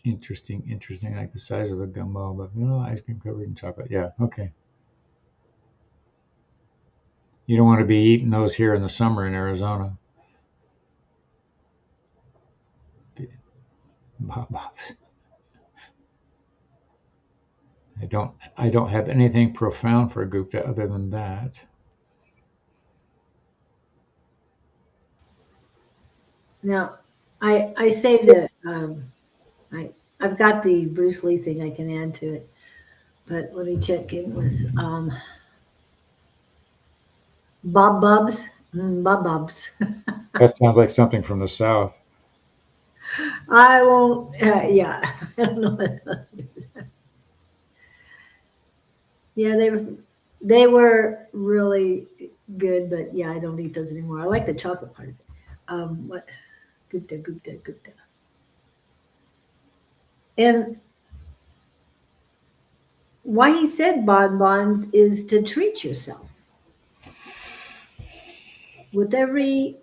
Interesting. Like the size of a gumbo, but vanilla ice cream covered in chocolate. Yeah, okay. You don't want to be eating those here in the summer in Arizona. Bobs. I don't have anything profound for Gupta other than that. Now, I saved it. I've got the Bruce Lee thing I can add to it, but let me check in with Bob Bubs. Bob Bubs. That sounds like something from the South. I won't. Yeah, I don't know. Yeah, they were really good, but yeah, I don't eat those anymore. I like the chocolate part of it. What? Gupta. And why he said bonbons is to treat yourself. With every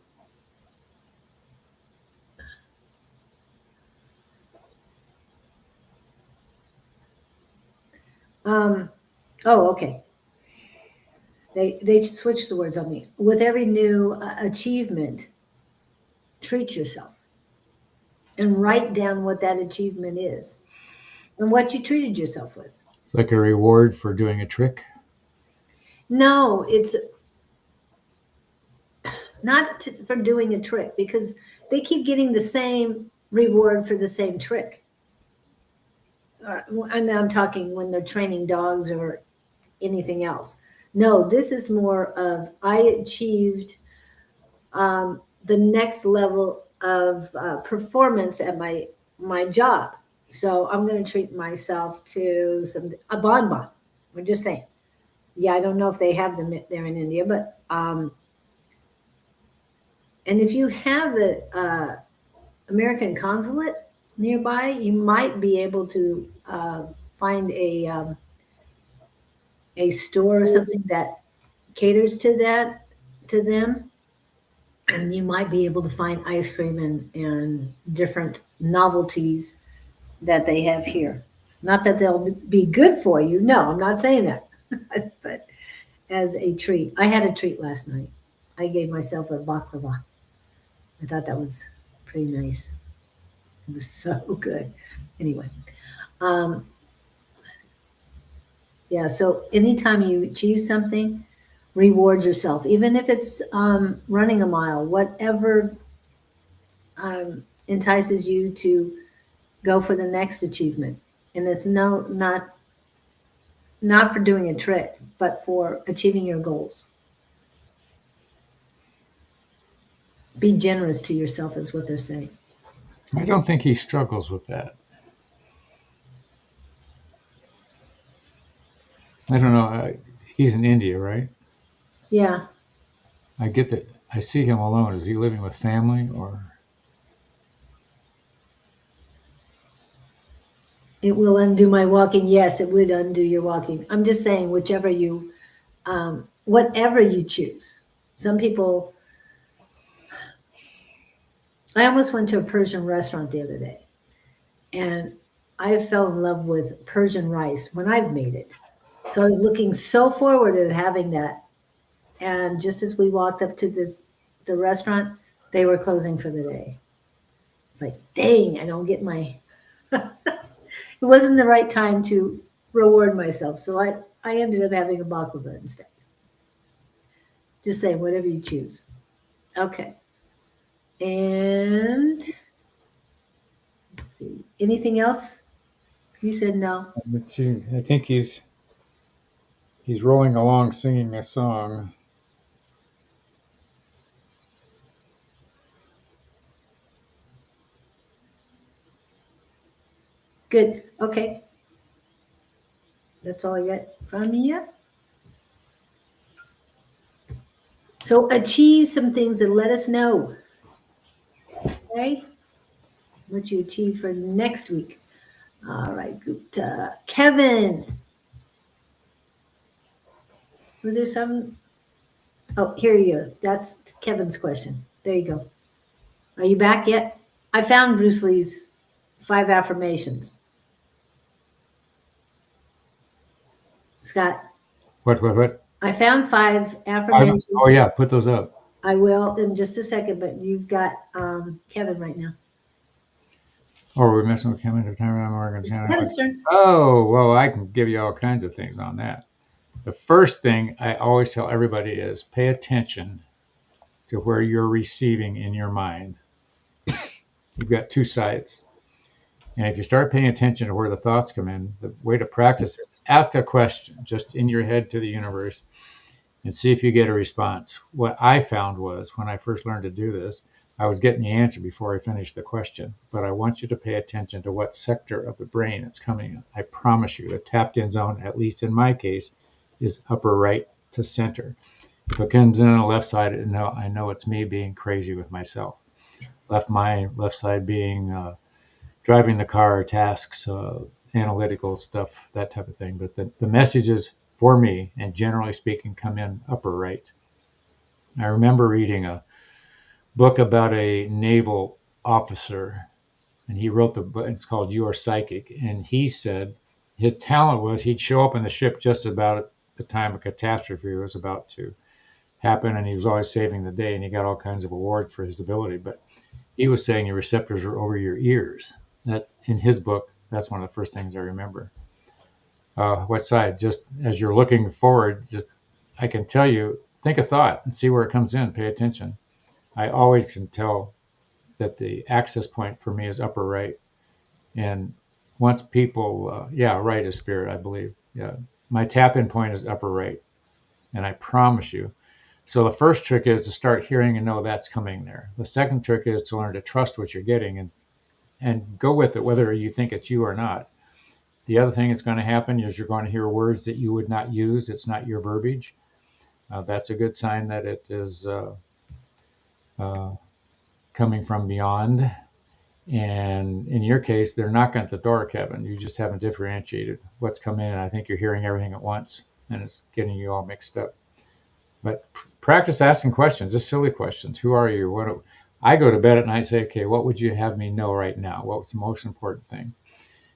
oh, okay. They switched the words on me. With every new achievement, treat yourself and write down what that achievement is and what you treated yourself with. It's like a reward for doing a trick. No, it's not for doing a trick because they keep getting the same reward for the same trick. And I'm talking when they're training dogs or anything else. No, this is more of I achieved the next level of performance at my job. So I'm going to treat myself to a bonbon. We're just saying. Yeah, I don't know if they have them there in India, but and if you have a American consulate nearby, you might be able to find a store or something that caters to them, and you might be able to find ice cream and different novelties that they have here. Not that they'll be good for you. No, I'm not saying that, but as a treat. I had a treat last night. I gave myself a baklava. I thought that was pretty nice. It was so good. Anyway, um, yeah. So anytime you achieve something, reward yourself, even if it's running a mile, whatever entices you to go for the next achievement. And it's not for doing a trick, but for achieving your goals. Be generous to yourself, is what they're saying. I don't think he struggles with that. I don't know. He's in India, right? Yeah. I get that. I see him alone. Is he living with family or? It will undo my walking. Yes, it would undo your walking. I'm just saying, whatever you choose. Some people, I almost went to a Persian restaurant the other day, and I fell in love with Persian rice when I've made it. So I was looking so forward to having that. And just as we walked up to the restaurant, they were closing for the day. It's like, dang, I don't get my it wasn't the right time to reward myself. So I ended up having a baklava instead. Just saying, whatever you choose. Okay. And let's see. Anything else? You said no. I think he's rolling along singing a song. Good. Okay. That's all I got from you. So achieve some things and let us know. Okay? What you achieve for next week. All right, Gupta. Kevin. Was there some? Oh, here you go. That's Kevin's question. There you go. Are you back yet? I found Bruce Lee's 5 affirmations. Scott, What? I found 5 affirmations. Oh yeah, put those up. I will in just a second, but you've got Kevin right now. Oh, we're messing with Kevin at the time. Morgan. Kevin's turn. Oh, well, I can give you all kinds of things on that. The first thing I always tell everybody is pay attention to where you're receiving in your mind. You've got 2 sides. And if you start paying attention to where the thoughts come in, the way to practice is ask a question just in your head to the universe and see if you get a response. What I found was when I first learned to do this, I was getting the answer before I finished the question. But I want you to pay attention to what sector of the brain it's coming in. I promise you, the tapped in zone, at least in my case, is upper right to center. If it comes in on the left side, I know it's me being crazy with myself. Left side being driving the car, tasks, analytical stuff, that type of thing. But the messages for me, and generally speaking, come in upper right. I remember reading a book about a naval officer, and he wrote the book. It's called You Are Psychic, and he said his talent was he'd show up in the ship just about at the time a catastrophe was about to happen, and he was always saving the day, and he got all kinds of awards for his ability. But he was saying your receptors are over your ears. That in his book, that's one of the first things I remember. What side? Just as you're looking forward, just I can tell you, think a thought and see where it comes in. Pay attention. I always can tell that the access point for me is upper right. And once people, right is spirit, I believe. Yeah, my tap in point is upper right. And I promise you. So the first trick is to start hearing and know that's coming there. The second trick is to learn to trust what you're getting and go with it, whether you think it's you or not. The other thing that's going to happen is you're going to hear words that you would not use. It's not your verbiage. That's a good sign that it is coming from beyond. And in your case, they're knocking at the door, Kevin. You just haven't differentiated what's coming in. I think you're hearing everything at once, and it's getting you all mixed up. But practice asking questions, just silly questions. Who are you? What? I go to bed at night and say, okay, what would you have me know right now? What's the most important thing?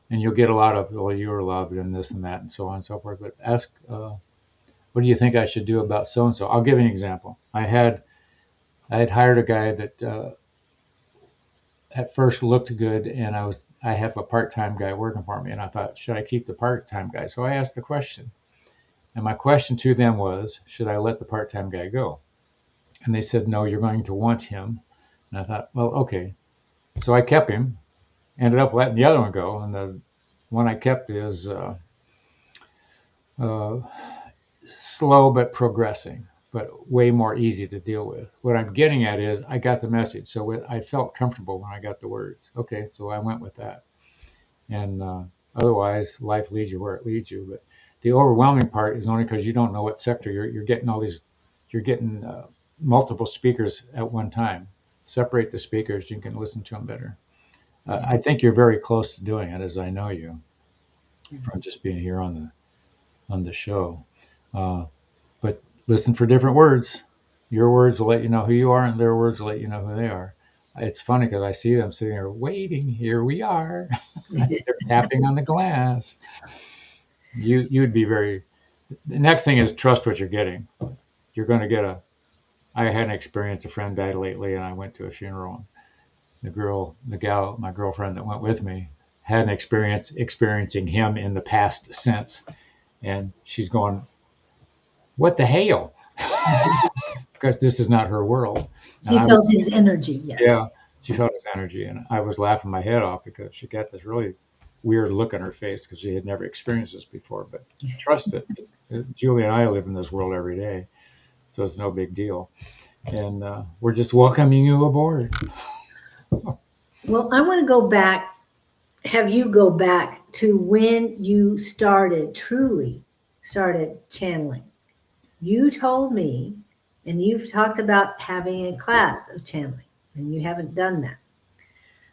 And you'll get a lot of, well, you were loved and this and that and so on and so forth. But ask, what do you think I should do about so-and-so? I'll give you an example. I had hired a guy that at first looked good, and I have a part-time guy working for me, and I thought, should I keep the part-time guy? So I asked the question. And my question to them was, should I let the part-time guy go? And they said, no, you're going to want him. And I thought, well, okay. So I kept him, ended up letting the other one go. And the one I kept is slow but progressing, but way more easy to deal with. What I'm getting at is I got the message. So I felt comfortable when I got the words. Okay, so I went with that. And otherwise, life leads you where it leads you. But the overwhelming part is only because you don't know what sector you're getting all these. You're getting multiple speakers at one time. Separate the speakers, you can listen to them better. I think you're very close to doing it, as I know you from just being here on the show. But listen for different words. Your words will let you know who you are, and their words will let you know who they are. It's funny because I see them sitting there waiting. Here we are. They're tapping on the glass. You'd be very. The next thing is trust what you're getting. You're going to get I had an experience. A friend died lately, and I went to a funeral. And the gal, my girlfriend that went with me, had an experience experiencing him in the past sense, and she's going, "What the hell?" Because this is not her world. She felt his energy, yes. Yeah, she felt his energy, and I was laughing my head off because she got this really weird look on her face because she had never experienced this before. But trust it. Julie and I live in this world every day, so it's no big deal. And we're just welcoming you aboard. Well, I want to have you go back to when you truly started channeling. You told me, and you've talked about having a class of channeling, and you haven't done that.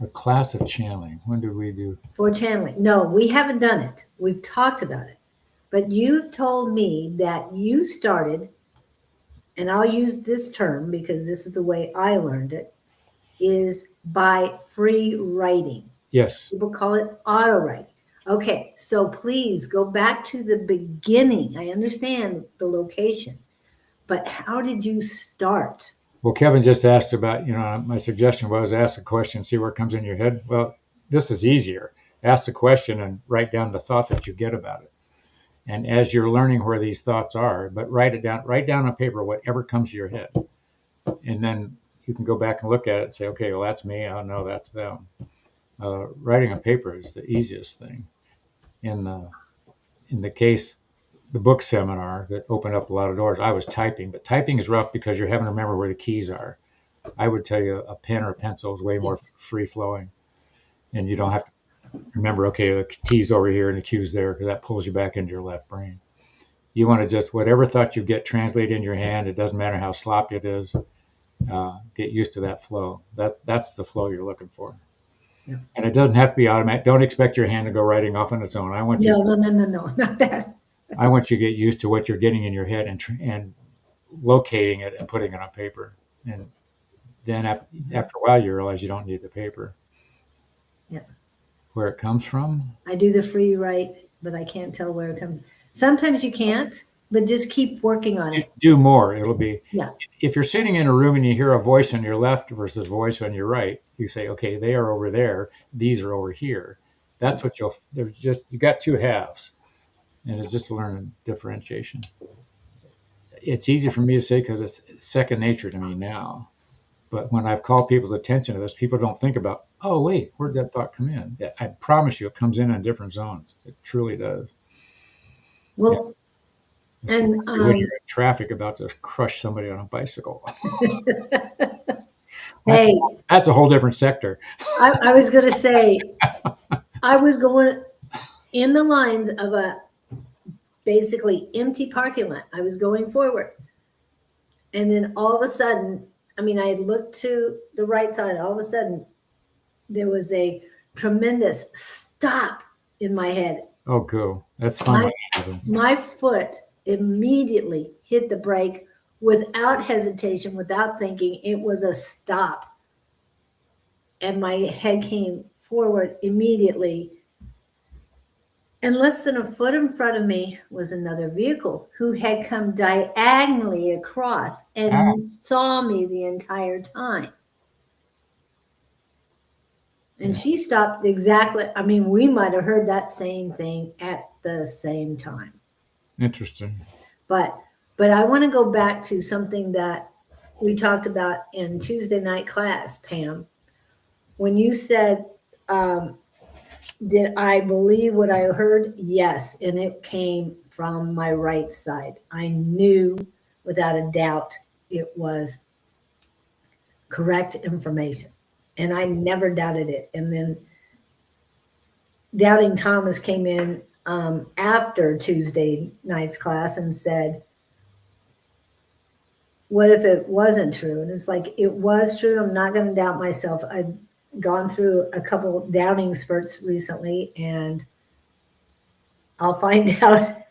A class of channeling. When did we do? For channeling. No, we haven't done it. We've talked about it. But you've told me that you started, and I'll use this term because this is the way I learned it, is by free writing. Yes. People call it auto writing. Okay, so please go back to the beginning. I understand the location, but how did you start? Well, Kevin just asked about, my suggestion was ask a question, see where it comes in your head. Well, this is easier. Ask the question and write down the thought that you get about it. And as you're learning where these thoughts are, but write down on paper whatever comes to your head. And then you can go back and look at it and say, okay, well, that's me. I know that's them. Writing on paper is the easiest thing. In the case, the book seminar that opened up a lot of doors, I was typing, but typing is rough because you're having to remember where the keys are. I would tell you a pen or a pencil is way more free flowing, and you don't have to remember, okay, the T's over here and the Q's there, because that pulls you back into your left brain. You want to just, whatever thought you get, translate in your hand. It doesn't matter how sloppy it is. Get used to that flow. That's the flow you're looking for. Yeah. And it doesn't have to be automatic. Don't expect your hand to go writing off on its own. No, not that. I want you to get used to what you're getting in your head and locating it and putting it on paper. And then after a while, you realize you don't need the paper. Yeah. Where it comes from? I do the free write, but I can't tell where it comes. Sometimes you can't, but just keep working on it. Do more. It'll be, Yeah. if you're sitting in a room and you hear a voice on your left versus a voice on your right, you say, okay, they are over there. These are over here. That's what you got two halves. And it's just learning differentiation. It's easy for me to say because it's second nature to me now. But when I've called people's attention to this, people don't think about, oh, wait, where'd that thought come in? I promise you, it comes in different zones. It truly does. Well, yeah. and when you're in traffic about to crush somebody on a bicycle. Hey, that's a whole different sector. I was going to say, I was going in the lines of a basically empty parking lot. I was going forward. And then all of a sudden, I mean, I had looked to the right side. All of a sudden, there was a tremendous stop in my head. Oh, go. That's fun. My foot immediately hit the brake without hesitation, without thinking. It was a stop. And my head came forward immediately. And less than a foot in front of me was another vehicle who had come diagonally across and saw me the entire time. And she stopped exactly. I mean, we might have heard that same thing at the same time. Interesting. But I want to go back to something that we talked about in Tuesday night class, Pam. When you said, did I believe what I heard? Yes. And it came from my right side. I knew without a doubt it was correct information. And I never doubted it. And then Doubting Thomas came in after Tuesday night's class and said, what if it wasn't true? And it's like, it was true. I'm not going to doubt myself. I've gone through a couple doubting spurts recently, and I'll find out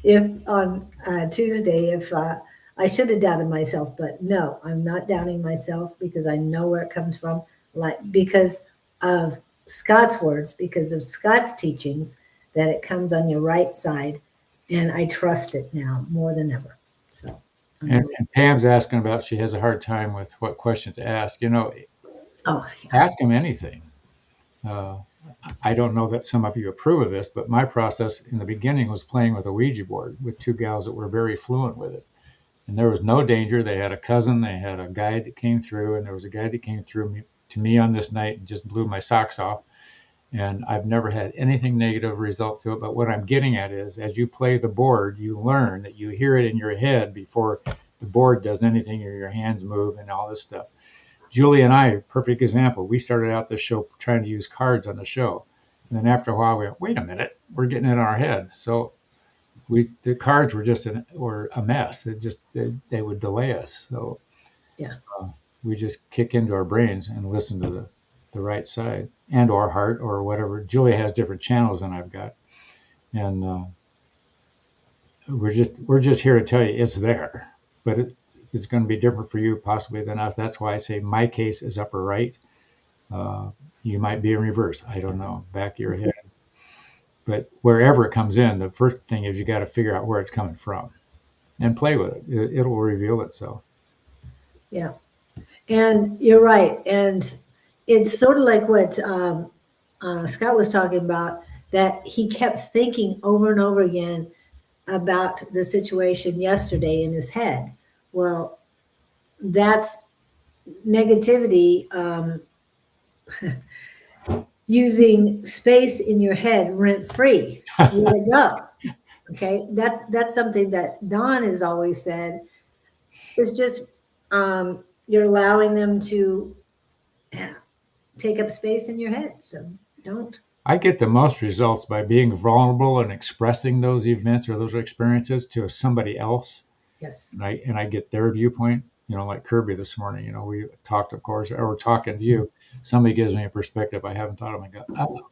if on Tuesday, if I should have doubted myself. But no, I'm not doubting myself because I know where it comes from, like because of Scott's words, because of Scott's teachings, that it comes on your right side, and I trust it now more than ever. So. And Pam's asking about, she has a hard time with what question to ask. You know, ask him anything. I don't know that some of you approve of this, but my process in the beginning was playing with a Ouija board with two gals that were very fluent with it. And there was no danger. They had a cousin, they had a guide that came through, and there was a guide that came through to me on this night and just blew my socks off. And I've never had anything negative result to it. But what I'm getting at is, as you play the board, you learn that you hear it in your head before the board does anything or your hands move and all this stuff. Julie and I, perfect example. We started out the show trying to use cards on the show. And then after a while, we went, wait a minute, we're getting in our head. So the cards were a mess. They would delay us. So yeah, we just kick into our brains and listen to the right side and or heart or whatever. Julia has different channels than I've got, and we're just here to tell you it's there, but it's going to be different for you possibly than us. That's why I say my case is upper right. You might be in reverse. I don't know, back of your head. But wherever it comes in, the first thing is you got to figure out where it's coming from and play with it. It'll reveal itself. Yeah, and you're right. And it's sort of like what Scott was talking about, that he kept thinking over and over again about the situation yesterday in his head. Well, that's negativity, using space in your head rent free. Where to go? Okay, that's something that Don has always said. It's just you're allowing them to take up space in your head. So don't. I get the most results by being vulnerable and expressing those events or those experiences to somebody else. Yes. And I get their viewpoint. like Kirby this morning, we talked, of course, or we're talking to you. Somebody gives me a perspective I haven't thought of. I go, oh.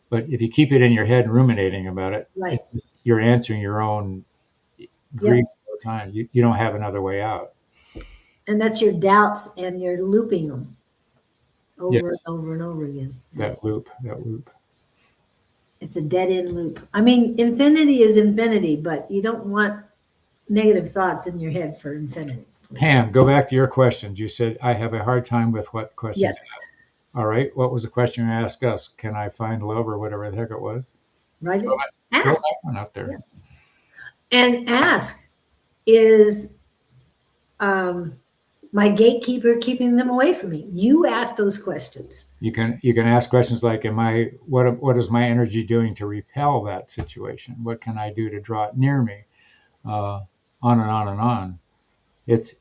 But if you keep it in your head and ruminating about it, Right. you're answering your own grief all the time. You don't have another way out. And that's your doubts, and you're looping them over Yes. and over and over again. That loop. It's a dead end loop. I mean, infinity is infinity, but you don't want negative thoughts in your head for infinity. Please. Pam, go back to your questions. You said, I have a hard time with what question? Yes. All right. What was the question you asked us? Can I find love, or whatever the heck it was? Right. Throw Ask. that one out there. Yeah. And ask, is my gatekeeper keeping them away from me? You ask those questions. You can ask questions like, what is my energy doing to repel that situation? What can I do to draw it near me? On and on and on. It's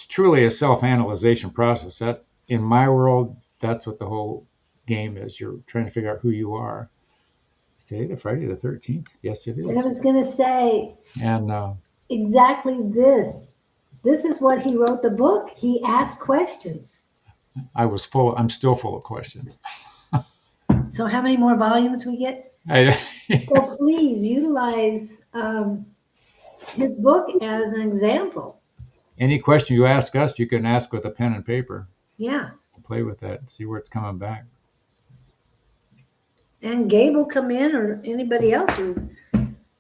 truly a self-analyzation process. That, in my world, that's what the whole game is. You're trying to figure out who you are. Is today the Friday the 13th? Yes, it is. And I was going to say, and exactly this. This is what he wrote the book. He asked questions. I'm still full of questions. So how many more volumes we get? So please utilize his book as an example. Any question you ask us, you can ask with a pen and paper. Yeah. Play with that and see where it's coming back. And Gabe will come in, or anybody else who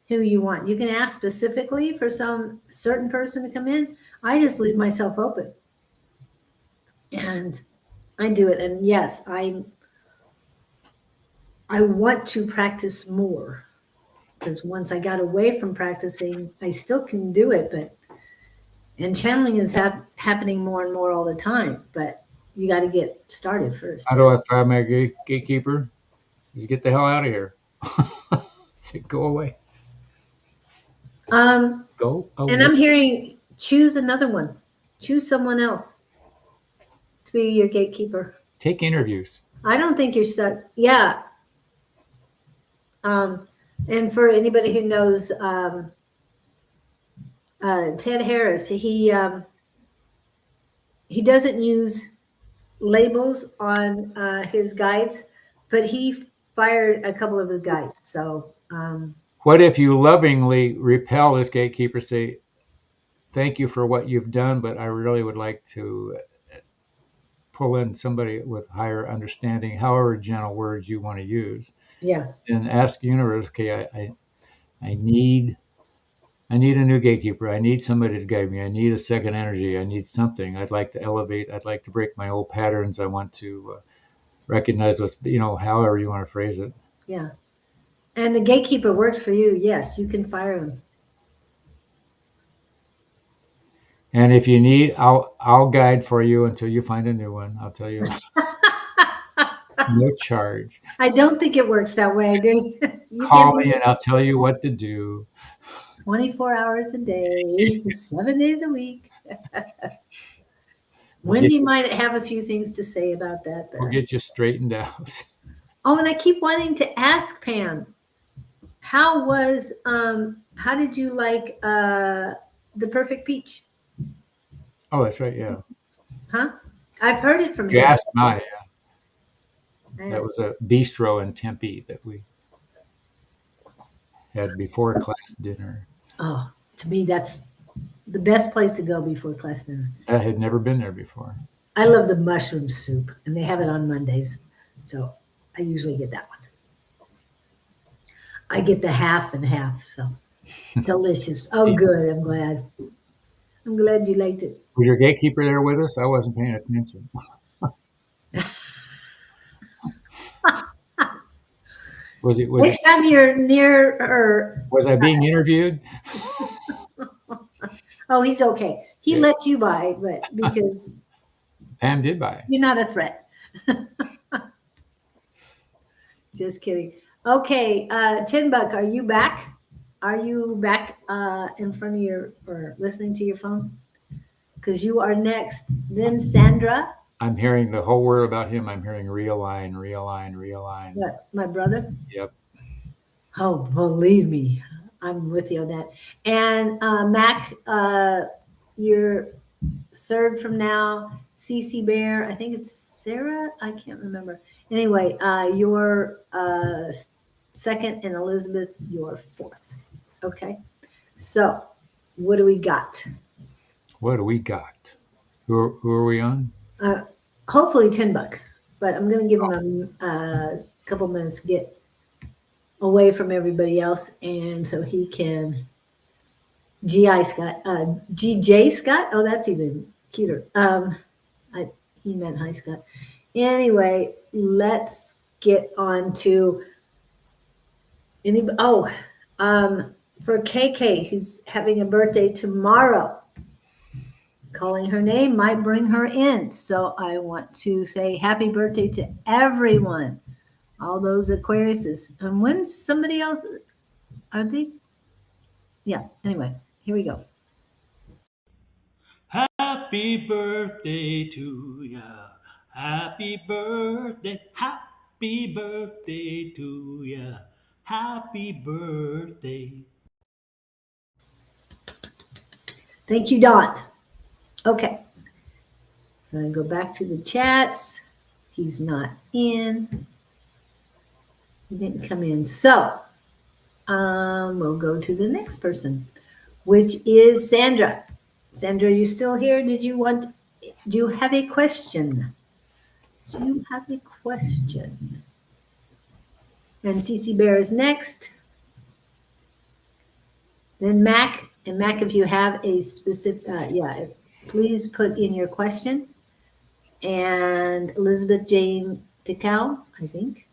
you want. You can ask specifically for some certain person to come in. I just leave myself open. And I do it. And yes, I want to practice more, because once I got away from practicing, I still can do it, and channeling is happening more and more all the time, but you got to get started first. How do I find my gatekeeper? Just get the hell out of here. Say, go away. Go away. And I'm hearing, choose another one. Choose someone else to be your gatekeeper. Take interviews. I don't think you're stuck. Yeah. And for anybody who knows Ted Harris, he doesn't use labels on his guides, but he fired a couple of his guides. So what if you lovingly repel this gatekeeper, say, thank you for what you've done, but I really would like to pull in somebody with higher understanding, however gentle words you want to use. Yeah. And ask the universe, okay, I need a new gatekeeper. I need somebody to guide me. I need a second energy. I need something. I'd like to elevate. I'd like to break my old patterns. I want to recognize what's, however you want to phrase it. Yeah. And the gatekeeper works for you. Yes, you can fire him. And if you need, I'll guide for you until you find a new one. I'll tell you. No charge. I don't think it works that way. Call me and I'll tell you what to do. 24 hours a day, 7 days a week. Wendy might have a few things to say about that. We'll get you straightened out. Oh, and I keep wanting to ask Pam, how did you like The Perfect Peach? Oh, that's right. Yeah. Huh? I've heard it from him. You asked Maya. That was a bistro in Tempe that we had before class dinner. Oh, to me, that's the best place to go before class dinner. I had never been there before. I love the mushroom soup, and they have it on Mondays. So I usually get that one. I get the half and half, so delicious. Oh, good. I'm glad. I'm glad you liked it. Was your gatekeeper there with us? I wasn't paying attention. Next time you're near her. Was I being interviewed? Oh, he's okay. He let you by, but because Pam did buy. You're not a threat. Just kidding. Okay, Tin Buck, are you back? Are you back in front of or listening to your phone? Because you are next. Then Sandra. I'm hearing the whole word about him. I'm hearing realign, realign, realign. What, my brother? Yep. Oh, believe me, I'm with you on that. And Mac, you're third from now. Cece Bear, I think it's Sarah. I can't remember. Anyway, you're second, and Elizabeth, you're fourth. Okay. So, what do we got? What do we got? Who are we on? Hopefully $10, but I'm going to give him a couple minutes to get away from everybody else, and so he can. GI Scott, GJ Scott. Oh, that's even cuter. He meant hi Scott. Anyway, let's get on to any. Oh, for KK, who's having a birthday tomorrow. Calling her name might bring her in. So I want to say happy birthday to everyone, all those Aquariuses. And when somebody else, are they? Yeah, anyway, here we go. Happy birthday to ya. Happy birthday. Happy birthday to ya. Happy birthday. Thank you, Don. Okay. So I go back to the chats. He's not in. He didn't come in. So we'll go to the next person, which is Sandra. Sandra, are you still here? Do you have a question? Do you have a question? And Cece Bear is next. Then Mac. And Mac, if you have a specific, please put in your question. And Elizabeth Jane DeCal, I think.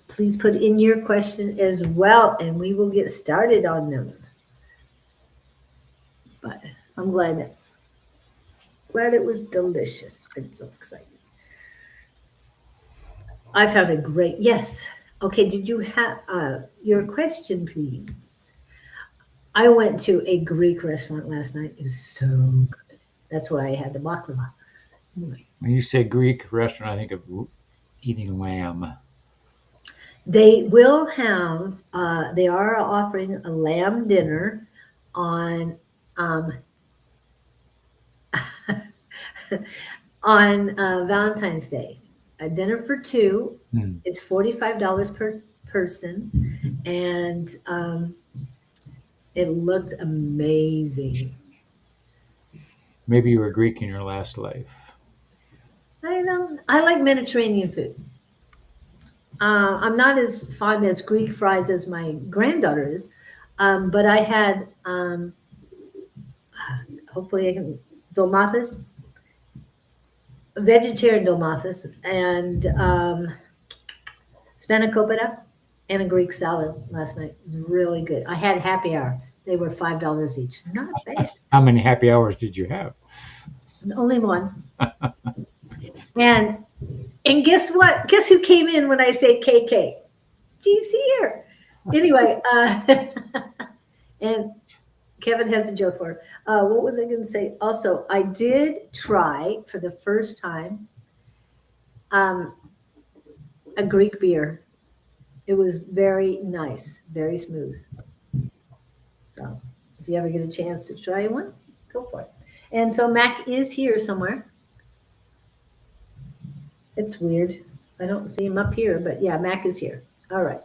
Please put in your question as well, and we will get started on them. But I'm glad it was delicious. I'm so excited. I found a great, yes. Okay, did you have your question, please? I went to a Greek restaurant last night. It was so good. That's why I had the baklava. Anyway. When you say Greek restaurant, I think of eating lamb. They will have, they are offering a lamb dinner on on Valentine's Day. A dinner for two is $45 per person, and it looked amazing. Maybe you were Greek in your last life. I like Mediterranean food. I'm not as fond as Greek fries as my granddaughter is, but I had hopefully I can dolmathis, vegetarian dolmathis, and spanakopita, and a Greek salad last night. It was really good. I had happy hour. They were $5 each. Not bad. How many happy hours did you have? Only one. And guess what? Guess who came in when I say KK? She's here. Anyway, and Kevin has a joke for her. What was I going to say? Also, I did try for the first time a Greek beer. It was very nice, very smooth. So if you ever get a chance to try one, go for it. And so Mac is here somewhere. It's weird. I don't see him up here, but yeah, Mac is here. All right.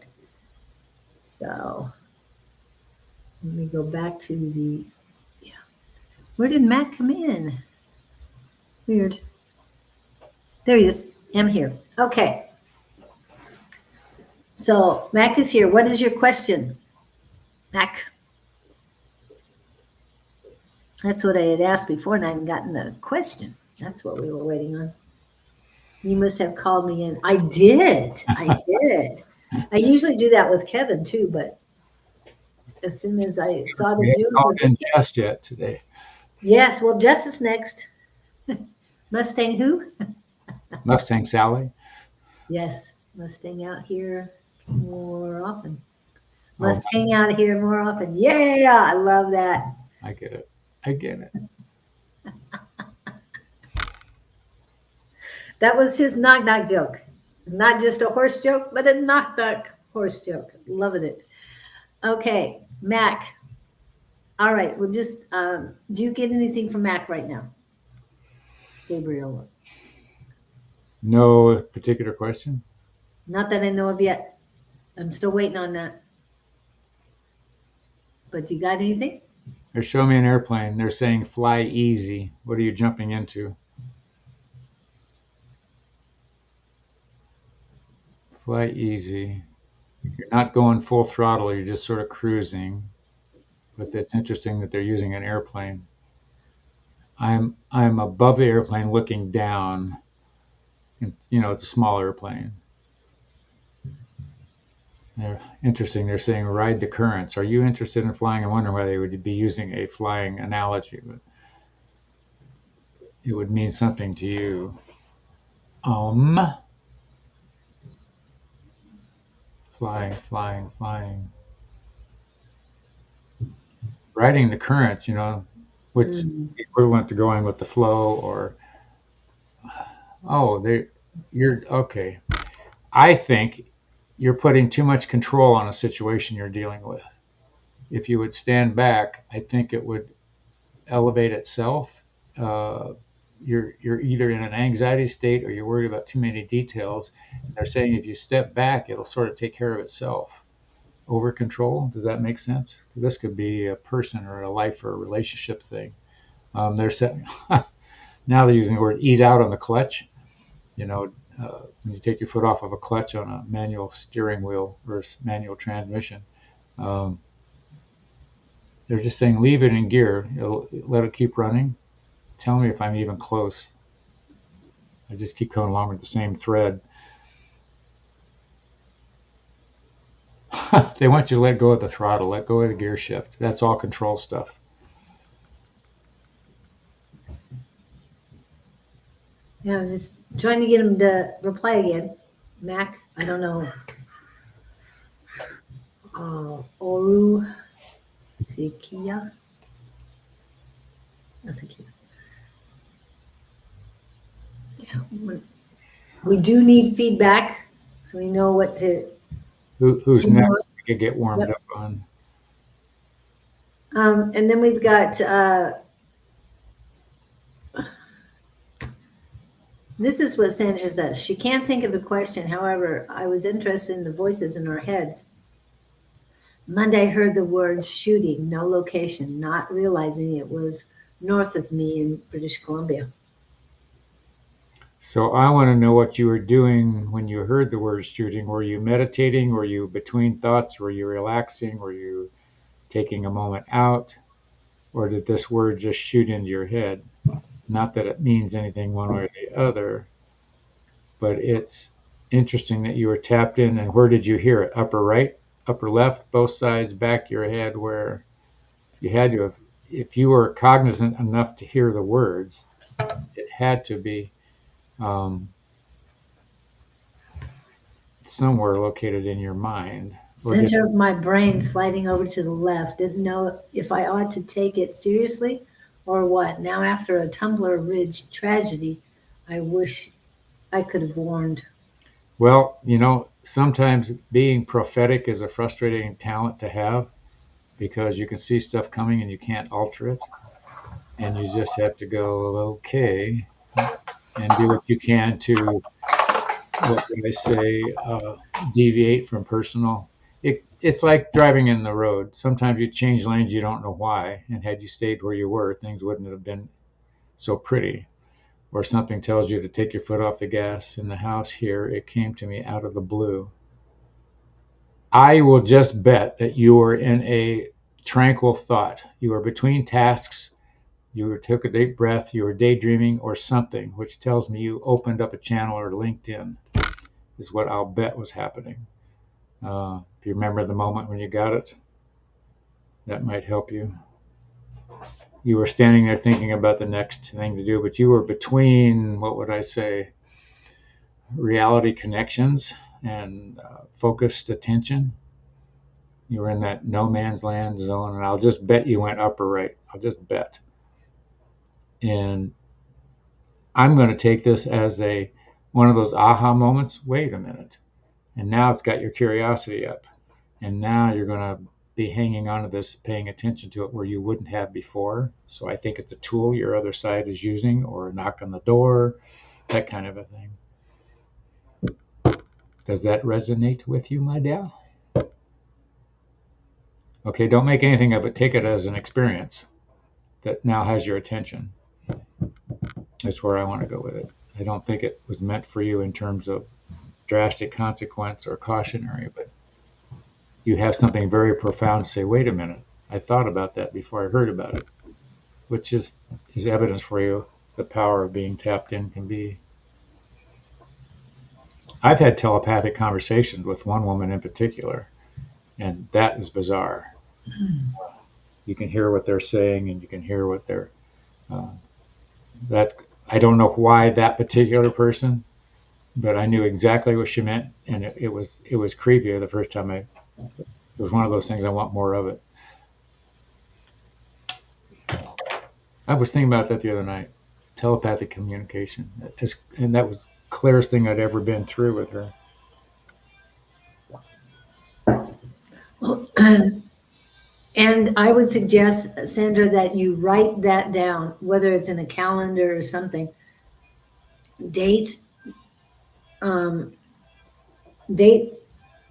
So let me go back to the, yeah. Where did Mac come in? Weird. There he is. I'm here. Okay. So Mac is here. What is your question, Mac? That's what I had asked before, and I haven't gotten the question. That's what we were waiting on. You must have called me in. I did. I did. I usually do that with Kevin too, but as soon as I thought of We haven't you. called in Jess yet today. Yes, well, Jess is next. Mustang who? Mustang Sally. Yes, must hang out here more often. Must hang out here more often. Yeah, I love that. I get it. I get it. That was his knock knock joke. Not just a horse joke, but a knock knock horse joke. Loving it. Okay, Mac. All right. Well, just do you get anything from Mac right now, Gabriel? No particular question? Not that I know of yet. I'm still waiting on that. But you got anything? They're showing me an airplane. They're saying fly easy. What are you jumping into? Fly easy. You're not going full throttle. You're just sort of cruising. But that's interesting that they're using an airplane. I'm above the airplane looking down. And, it's a small airplane. They're interesting. They're saying ride the currents. Are you interested in flying? I wonder why they would be using a flying analogy, but it would mean something to you. Flying, flying, flying. Riding the currents, which equivalent to going with the flow or you're okay. I think you're putting too much control on a situation you're dealing with. If you would stand back, I think it would elevate itself. You're either in an anxiety state or you're worried about too many details. And they're saying if you step back, it'll sort of take care of itself. Over control, does that make sense? This could be a person or a life or a relationship thing. They're saying now they're using the word ease out on the clutch. When you take your foot off of a clutch on a manual steering wheel versus manual transmission, they're just saying leave it in gear. Let it keep running. Tell me if I'm even close. I just keep going along with the same thread. They want you to let go of the throttle, let go of the gear shift. That's all control stuff. Yeah, I'm just trying to get him to reply again. Mac, I don't know. Oru Sikia. That's a key. Yeah, we do need feedback, so we know what to. Who's next? I could get warmed up on. And then we've got. This is what Sandra says. She can't think of a question. However, I was interested in the voices in our heads. Monday, I heard the words shooting, no location, not realizing it was north of me in British Columbia. So I want to know what you were doing when you heard the word shooting. Were you meditating? Were you between thoughts? Were you relaxing? Were you taking a moment out? Or did this word just shoot into your head? Not that it means anything one way or the other, but it's interesting that you were tapped in. And where did you hear it? Upper right, upper left, both sides, back of your head, where you had to have, if you were cognizant enough to hear the words, it had to be somewhere located in your mind. Center of my brain sliding over to the left. Didn't know if I ought to take it seriously or what. Now, after a Tumbler Ridge tragedy, I wish I could have warned. Well, sometimes being prophetic is a frustrating talent to have because you can see stuff coming and you can't alter it. And you just have to go, okay, and do what you can to, what can I say, deviate from personal. It's like driving in the road. Sometimes you change lanes, you don't know why. And had you stayed where you were, things wouldn't have been so pretty. Or something tells you to take your foot off the gas. In the house here, it came to me out of the blue. I will just bet that you were in a tranquil thought. You were between tasks. You took a deep breath. You were daydreaming or something, which tells me you opened up a channel or LinkedIn, is what I'll bet was happening. If you remember the moment when you got it, that might help you. You were standing there thinking about the next thing to do, but you were between, what would I say, reality connections and focused attention. You were in that no man's land zone, and I'll just bet you went upper right. I'll just bet. And I'm going to take this as one of those aha moments. Wait a minute. And now it's got your curiosity up. And now you're going to be hanging on to this, paying attention to it where you wouldn't have before. So I think it's a tool your other side is using, or a knock on the door, that kind of a thing. Does that resonate with you, my dear? Okay, don't make anything of it. Take it as an experience that now has your attention. That's where I want to go with it. I don't think it was meant for you in terms of drastic consequence or cautionary, but you have something very profound to say, wait a minute, I thought about that before I heard about it, which is evidence for you the power of being tapped in can be. I've had telepathic conversations with one woman in particular, and that is bizarre. You can hear what they're saying, and you can hear what they're. I don't know why that particular person, but I knew exactly what she meant, and it was creepy the first time it was one of those things. I want more of it. I was thinking about that the other night. Telepathic communication, and that was the clearest thing I'd ever been through with her. Well, and I would suggest, Sandra, that you write that down, whether it's in a calendar or something. Date the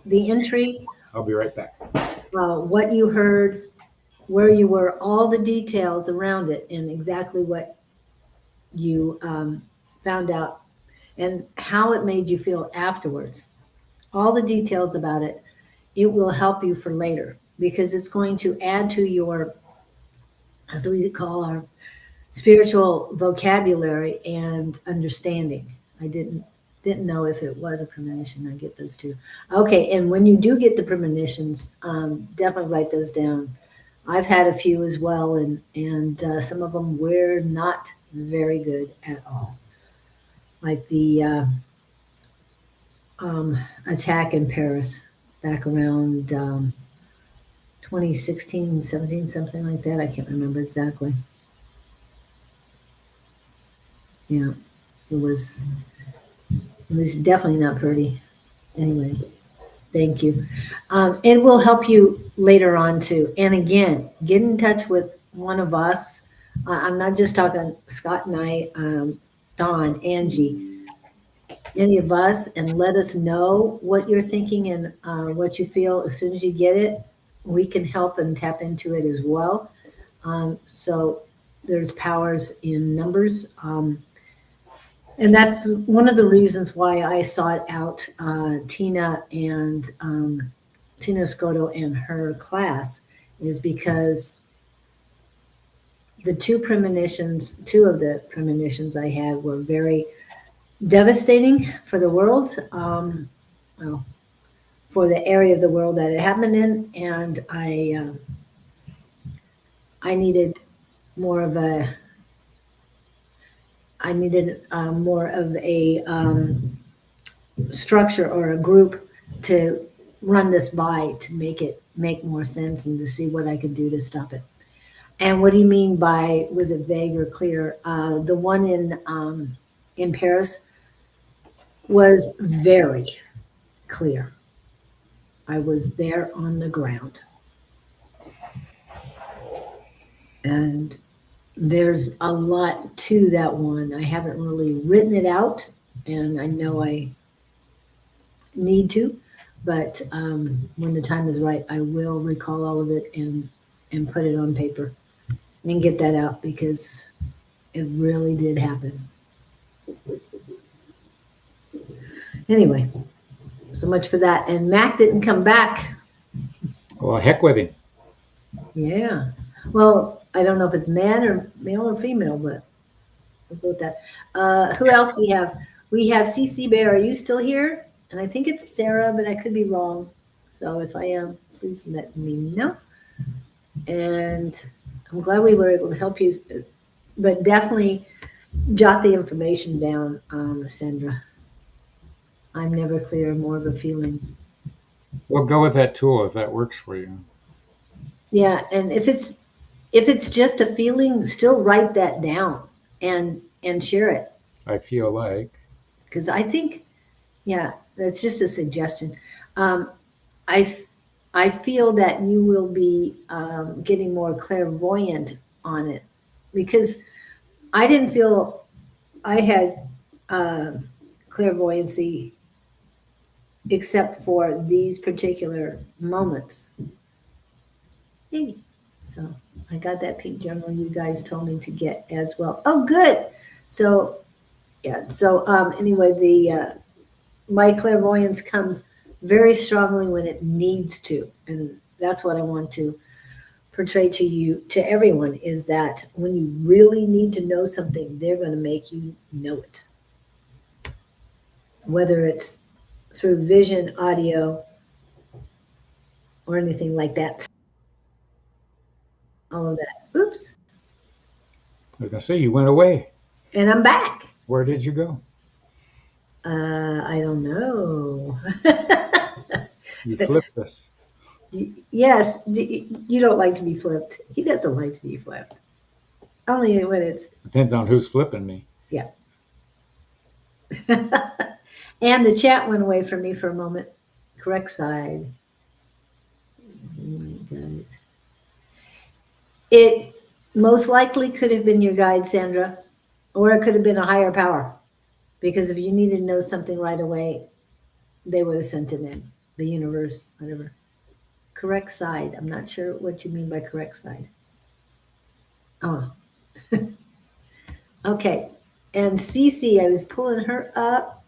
entry, I'll be right back. what you heard, where you were, all the details around it, and exactly what you found out, and how it made you feel afterwards. All the details about it. It will help you for later, because it's going to add to your, as we call our spiritual vocabulary and understanding. I didn't know if it was a premonition. I get those two. Okay, and when you do get the premonitions, definitely write those down. I've had a few as well, and some of them were not very good at all. Like the attack in Paris back around 2016, 17, something like that. I can't remember exactly. Yeah, it was definitely not pretty. Anyway, thank you. It will help you later on too. And again, get in touch with one of us. I'm not just talking Scott and I, Don, Angie, any of us, and let us know what you're thinking and what you feel. As soon as you get it, we can help and tap into it as well. So there's powers in numbers. And that's one of the reasons why I sought out Tina Scotto and her class, is because two of the premonitions I had were very devastating for the world, for the area of the world that it happened in, and I needed more of a structure or a group to run this by, to make more sense and to see what I could do to stop it. And what do you mean by, was it vague or clear? The one in Paris was very clear. I was there on the ground. And there's a lot to that one. I haven't really written it out, and I know I need to, but when the time is right, I will recall all of it and put it on paper and get that out, because it really did happen. Anyway, so much for that. And Mac didn't come back. Well, heck with him. Yeah. Well, I don't know if it's male or female, but we'll go with that. Who else we have? We have CC Bear. Are you still here? And I think it's Sarah, but I could be wrong. So if I am, please let me know. And I'm glad we were able to help you, but definitely jot the information down, Sandra. I'm never clear, more of a feeling. Well, go with that tool if that works for you. Yeah, and if it's just a feeling, still write that down and share it. I feel like. Because I think, yeah, that's just a suggestion. I I feel that you will be getting more clairvoyant on it because I didn't feel I had clairvoyancy except for these particular moments. Hey, so I got that pink journal you guys told me to get as well. Oh, good. So yeah. So anyway, the my clairvoyance comes very strongly when it needs to, and that's what I want to portray to you, to everyone, is that when you really need to know something, they're going to make you know it. Whether it's through vision, audio, or anything like that. All of that. Oops. I was gonna say you went away. And I'm back. Where did you go? I don't know. You flipped us. Yes, you don't like to be flipped. He doesn't like to be flipped. Only when it's, Depends on who's flipping me. yeah. And the chat went away from me for a moment. Correct side. Oh my guys. It most likely could have been your guide, Sandra, or it could have been a higher power. Because if you needed to know something right away, they would have sent it in. The universe, whatever. Correct side. I'm not sure what you mean by correct side. Oh. Okay. And Cece, I was pulling her up.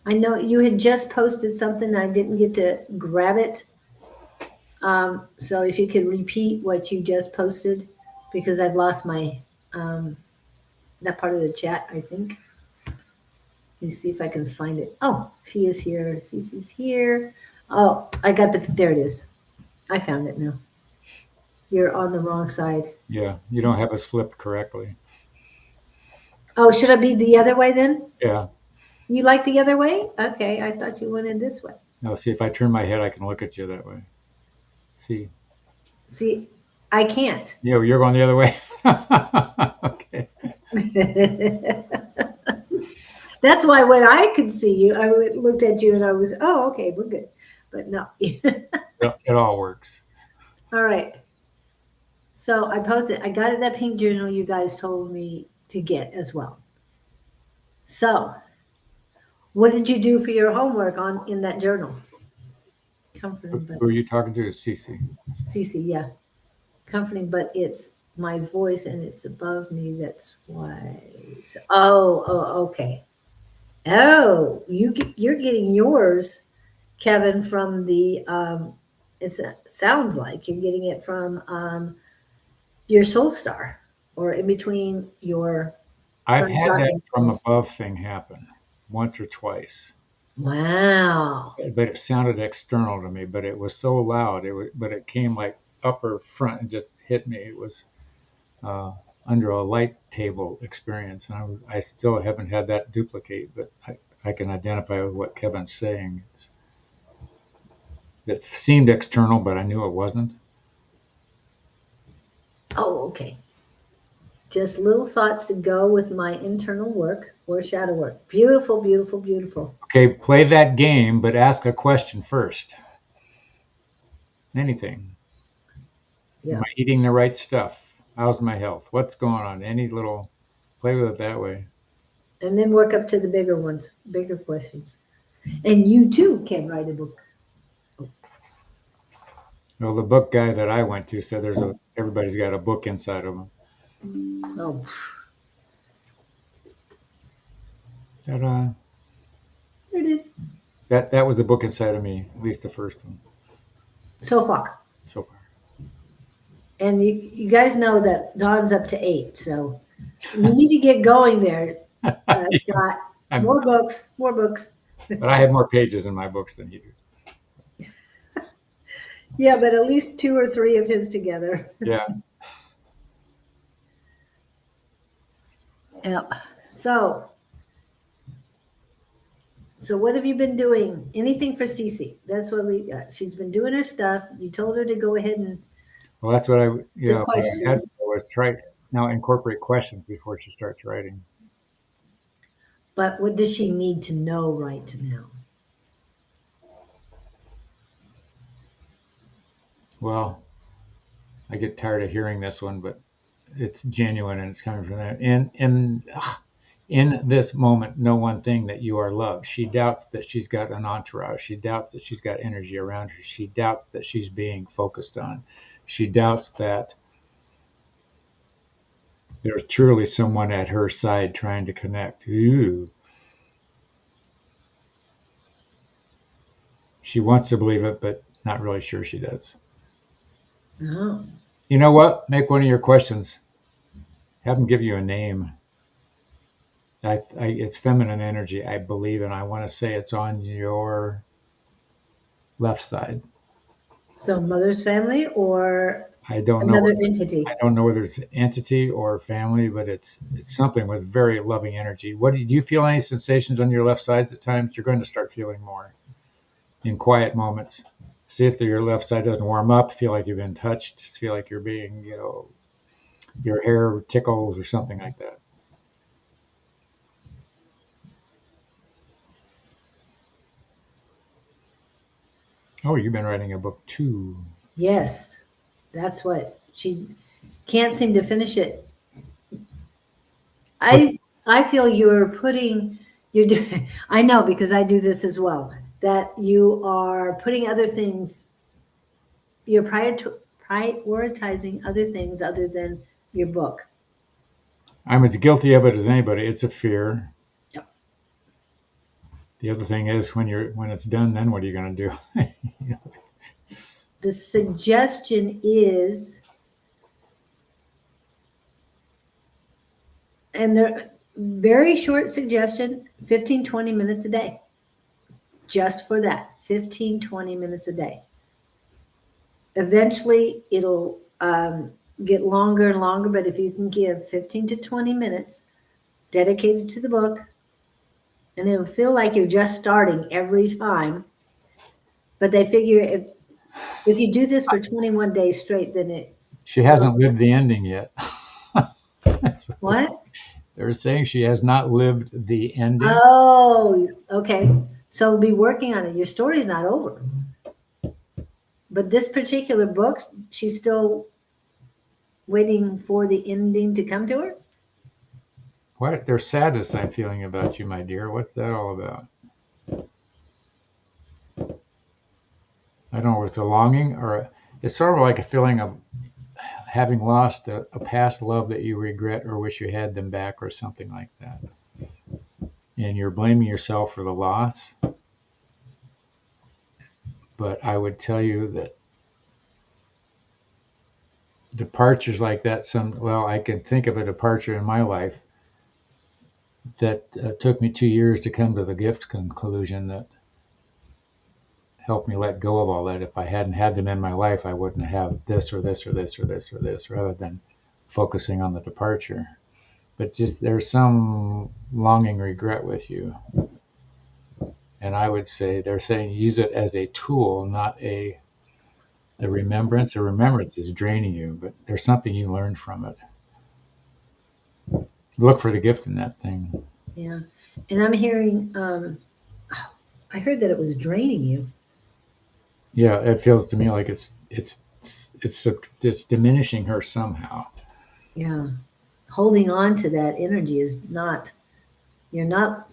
I know you had just posted something. I didn't get to grab it. So if you could repeat what you just posted, because I've lost my that part of the chat, I think. Let me see if I can find it. Oh, she is here. Cece's here. Oh, I got there it is. I found it now. You're on the wrong side. Yeah, you don't have us flipped correctly. Oh, should I be the other way then? Yeah. You like the other way? Okay, I thought you wanted this way. Now, see, if I turn my head, I can look at you that way. See? See, I can't. Yeah, you're going the other way. Okay. That's why when I could see you, I looked at you and I was, oh, okay, we're good. But no. It all works. All right. So I posted, I got that pink journal you guys told me to get as well. So what did you do for your homework in that journal? Comforting, but Who are you talking to? Cece. Cece, yeah. Comforting, but it's my voice and it's above me. That's why. So, okay. Oh, you're getting yours, Kevin, from the it sounds like you're getting it from your soul star, or in between your I've sun had chakra that and from soul- above thing happen once or twice, Wow. but it sounded external to me. But it was so loud. But it came like upper front and just hit me. It was under a light table experience, and I still haven't had that duplicate. But I can identify with what Kevin's saying. It seemed external, but I knew it wasn't. Oh, okay. Just little thoughts to go with my internal work or shadow work. Beautiful, beautiful, beautiful. Okay, play that game, but ask a question first. Anything. Yeah. Am I eating the right stuff? How's my health? What's going on? Any little play with it that way. And then work up to the bigger ones, bigger questions. And you too can write a book. Well, the book guy that I went to said everybody's got a book inside of them. Oh, That there it is. that was the book inside of me, at least the first one So far. so far. And you guys know that Dawn's up to 8, so you need to get going there, Scott. I'm- More books, more books. But I have more pages in my books than you do. Yeah, but at least 2 or 3 of his together. Yeah. Yep. So what have you been doing? Anything for Cece? That's what we got. She's been doing her stuff. You told her to go ahead and Well, that's what I question. had was now incorporate questions before she starts writing. But what does she need to know right now? Well, I get tired of hearing this one, but it's genuine and it's coming from that. In this moment, know one thing, that you are loved. She doubts that she's got an entourage. She doubts that she's got energy around her. She doubts that she's being focused on. She doubts that there's truly someone at her side trying to connect. Ooh. She wants to believe it, but not really sure she does. Oh, You know what? Make one of your questions. Have them give you a name. It's feminine energy, I believe, and I want to say it's on your left side. so mother's family or I don't another know. entity? I don't know whether it's entity or family, but it's something with very loving energy. Do you feel any sensations on your left sides at times? You're going to start feeling more in quiet moments. See if your left side doesn't warm up. Feel like you've been touched. Just feel like you're being, your hair tickles or something like that. Oh, you've been writing a book too. Yes, that's what she can't seem to finish it. I feel you're putting you're doing. I know because I do this as well. That you are putting other things. You're prioritizing other things other than your book. I'm as guilty of it as anybody. It's a fear. Yep. The other thing is when it's done, then what are you going to do? The suggestion is, and they're very short suggestion, 15, 20 minutes a day. Just for that, 15, 20 minutes a day. Eventually, it'll get longer and longer, but if you can give 15 to 20 minutes dedicated to the book, and it'll feel like you're just starting every time. But they figure if you do this for 21 days straight, then it. She hasn't lived the ending yet. That's What? They're saying she has not lived the ending. Oh, okay. So be working on it. Your story's not over. But this particular book, she's still waiting for the ending to come to her? What? There's sadness I'm feeling about you, my dear. What's that all about? I don't know if it's a longing or it's sort of like a feeling of having lost a past love that you regret or wish you had them back or something like that. And you're blaming yourself for the loss. But I would tell you that departures like that, I can think of a departure in my life that took me 2 years to come to the gift conclusion that helped me let go of all that. If I hadn't had them in my life, I wouldn't have this or this or this or this or this, rather than focusing on the departure. But just there's some longing regret with you. And I would say they're saying use it as a tool, not the remembrance. A remembrance is draining you, but there's something you learned from it. Look for the gift in that thing. Yeah. And I'm hearing, I heard that it was draining you. Yeah, it feels to me like it's diminishing her somehow. Yeah. Holding on to that energy is you're not.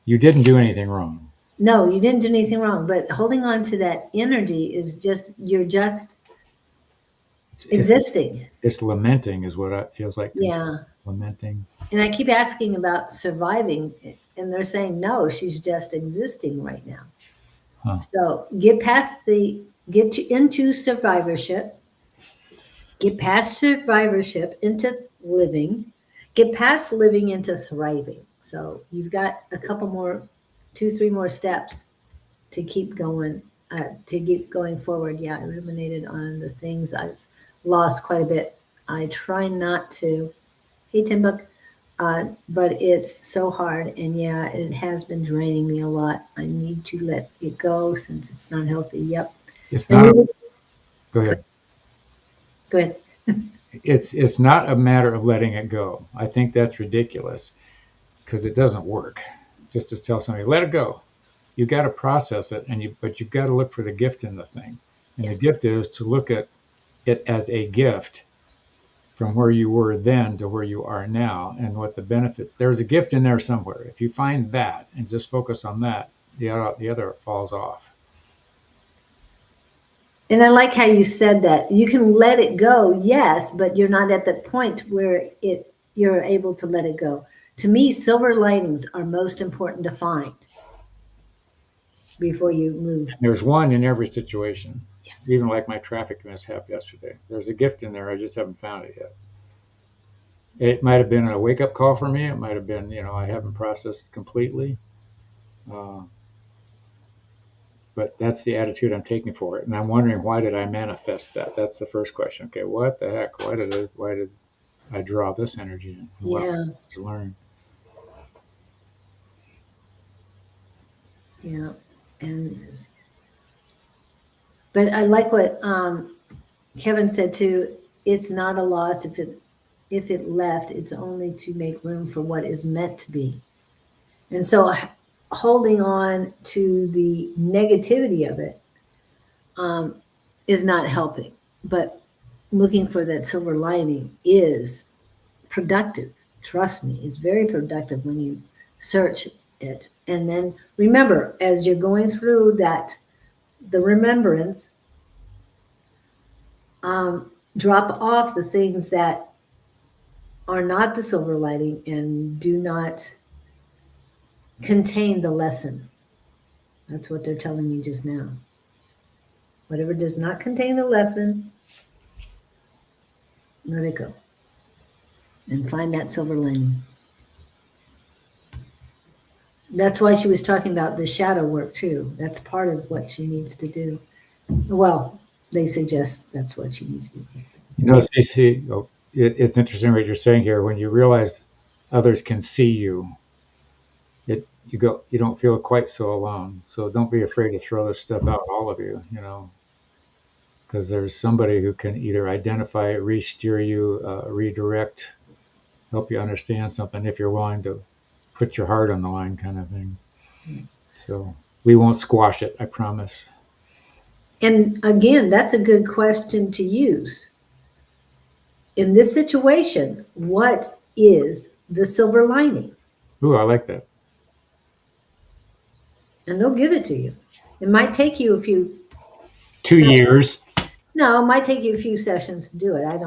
You didn't do anything wrong. No, you didn't do anything wrong, but holding on to that energy is you're just existing. It's lamenting is what it feels like. Yeah. Lamenting. And I keep asking about surviving, and they're saying, no, she's just existing right now. Huh. So into survivorship, get past survivorship into living, get past living into thriving. So you've got a couple more, 2-3 more steps to keep going forward. Yeah, I ruminated on the things I've lost quite a bit. I try not to. Hey, Timbuk. But it's so hard, and yeah, it has been draining me a lot. I need to let it go since it's not healthy. Yep. It's not. Go ahead. Go ahead. It's not a matter of letting it go. I think that's ridiculous because it doesn't work. Just to tell somebody, let it go. You got to process it, but you've got to look for the gift in the thing. And the Yes. gift is to look at it as a gift from where you were then to where you are now, and what the benefits. There's a gift in there somewhere. If you find that and just focus on that, the other falls off. And I like how you said that. You can let it go, yes, but you're not at the point where you're able to let it go. To me, silver linings are most important to find before you move. There's one in every situation. Yes. Even like my traffic mishap yesterday. There's a gift in there. I just haven't found it yet. It might have been a wake up call for me. It might have been, I haven't processed completely. But that's the attitude I'm taking for it. And I'm wondering, why did I manifest that? That's the first question. Okay, what the heck? Why did I draw this energy in? Yeah. To learn. Yeah. But I like what Kevin said too. It's not a loss if it left. It's only to make room for what is meant to be. And so holding on to the negativity of it is not helping. But looking for that silver lining is productive. Trust me, it's very productive when you search it. And then remember, as you're going through the remembrance, drop off the things that are not the silver lining and do not contain the lesson. That's what they're telling me just now. Whatever does not contain the lesson, let it go. And find that silver lining. That's why she was talking about the shadow work too. That's part of what she needs to do. Well, they suggest that's what she needs to do. Stacey, it's interesting what you're saying here. When you realize others can see you, you don't feel quite so alone. So don't be afraid to throw this stuff out, all of you, because there's somebody who can either identify, re-steer you, redirect, help you understand something if you're willing to put your heart on the line, kind of thing. So we won't squash it, I promise. And again, that's a good question to use. In this situation, what is the silver lining? Ooh, I like that. And they'll give it to you. It might take you a few 2 years. No, it might take you a few sessions to do it. I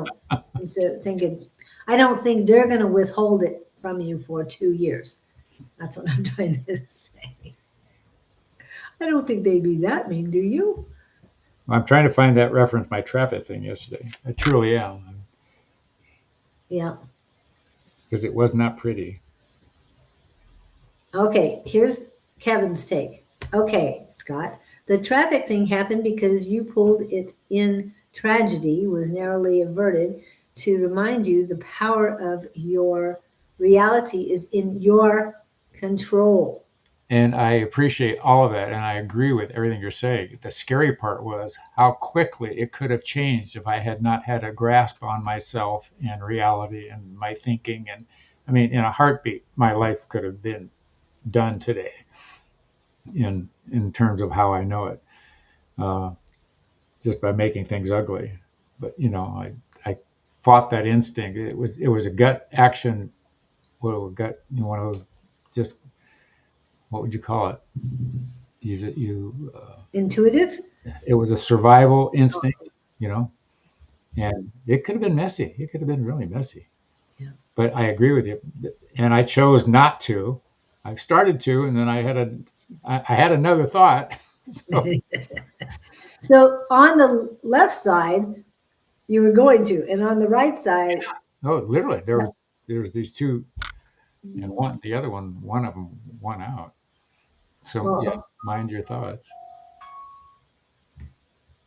don't think they're going to withhold it from you for 2 years. That's what I'm trying to say. I don't think they'd be that mean, do you? I'm trying to find that reference, my traffic thing yesterday. I truly am. Yeah. Because it was not pretty. Okay, here's Kevin's take. Okay, Scott, the traffic thing happened because you pulled it in. Tragedy was narrowly averted to remind you the power of your reality is in your control. And I appreciate all of that. And I agree with everything you're saying. The scary part was how quickly it could have changed if I had not had a grasp on myself and reality and my thinking. And I mean, in a heartbeat, my life could have been done today in terms of how I know it, just by making things ugly. But I fought that instinct. It was a gut action. One of those, just, what would you call it? Intuitive? It was a survival instinct, and it could have been messy. It could have been really messy. Yeah. But I agree with you, and I chose not to. I started to, and then I had another thought. So on the left side, you were going to, and on the right side. Oh, literally, there was these two, and the other one of them won out. So yes, mind your thoughts.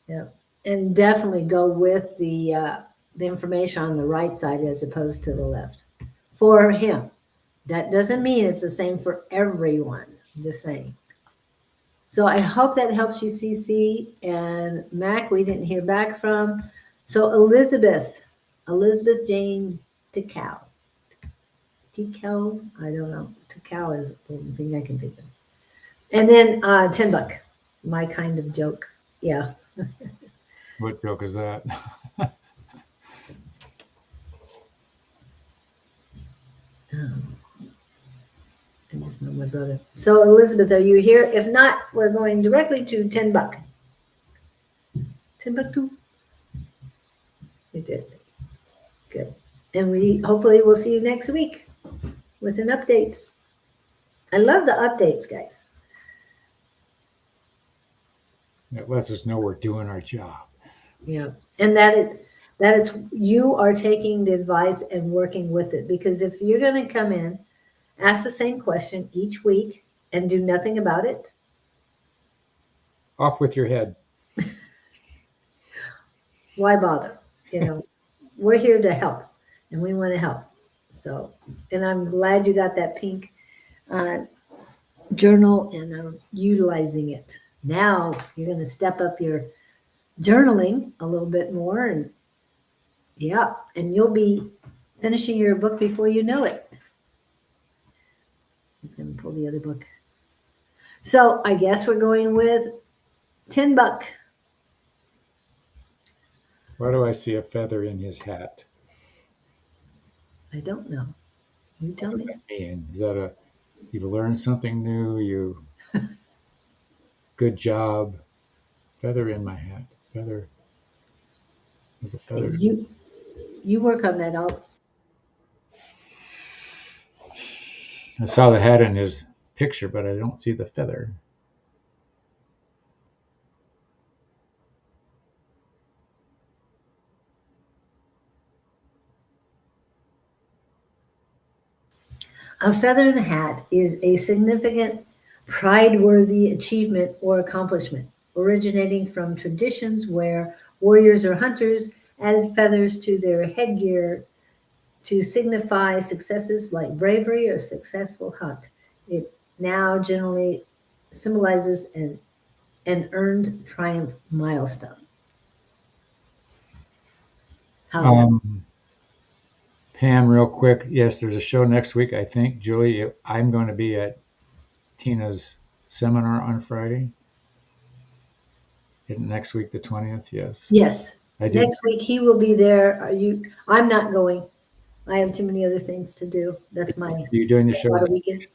Yeah, and definitely go with the information on the right side as opposed to the left for him. That doesn't mean it's the same for everyone. I'm just saying. So I hope that helps you, CC. And Mac, we didn't hear back from. So Elizabeth, Elizabeth Jane Decal. Decal? I don't know. Decal is the only thing I can think of. And then $10. My kind of joke. Yeah. What joke is that? I just know my brother. So Elizabeth, are you here? If not, we're going directly to $10. $10 It did. Good. And we hopefully will see you next week with an update. I love the updates, guys. It lets us know we're doing our job. Yeah. And that it's you are taking the advice and working with it. Because if you're going to come in, ask the same question each week and do nothing about it, Off with your head. why bother? We're here to help and we want to help. So, and I'm glad you got that pink journal and I'm utilizing it. Now you're going to step up your journaling a little bit more and yeah, and you'll be finishing your book before you know it. It's going to pull the other book. So I guess we're going with $10. Why do I see a feather in his hat? I don't know. You tell me. What does that mean? Is that you've learned something new? Good job. Feather in my hat. Feather. There's a feather. Okay, you work on that. I saw the hat in his picture, but I don't see the feather. A feather in a hat is a significant, pride-worthy achievement or accomplishment, originating from traditions where warriors or hunters added feathers to their headgear to signify successes like bravery or successful hunt. It now generally symbolizes an earned triumph milestone. How's that? Pam, real quick. Yes, there's a show next week, I think. Julie, I'm going to be at Tina's seminar on Friday. Isn't next week the 20th? Yes. Yes. I did. Next week he will be there. I'm not going. I have too many other things to do. That's my Are you doing the show? weekend.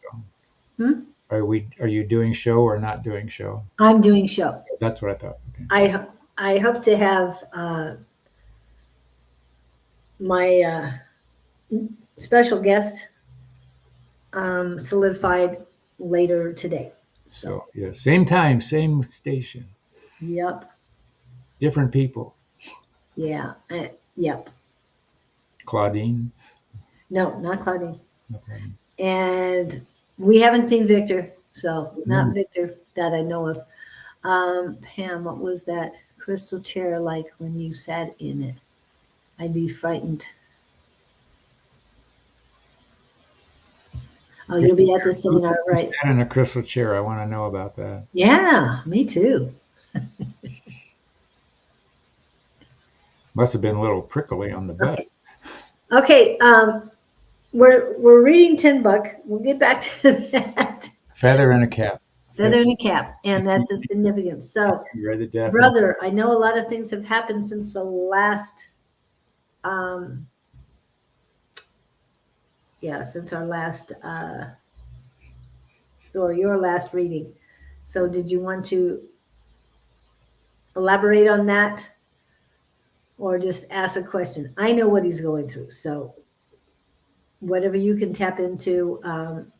Are you doing show or not doing show? I'm doing show. That's what I thought. Okay. I hope to have my special guest solidified later today. So yeah, same time, same station, Yep. different people. Yeah. Yep. Claudine. No, not Claudine. No problem. And we haven't seen Victor, so not Victor that I know of. Pam, what was that crystal chair like when you sat in it? I'd be frightened. Oh, you'll be at the seminar, right? Sat in a crystal chair. I want to know about that. Yeah, me too. Must have been a little prickly on the butt. Okay. We're reading $10. We'll get back to that. Feather in a cap. Feather in a cap, and that's the significance. So, You read the definition? brother, I know a lot of things have happened since the last, since our last, or your last reading. So, did you want to elaborate on that, or just ask a question? I know what he's going through, so whatever you can tap into,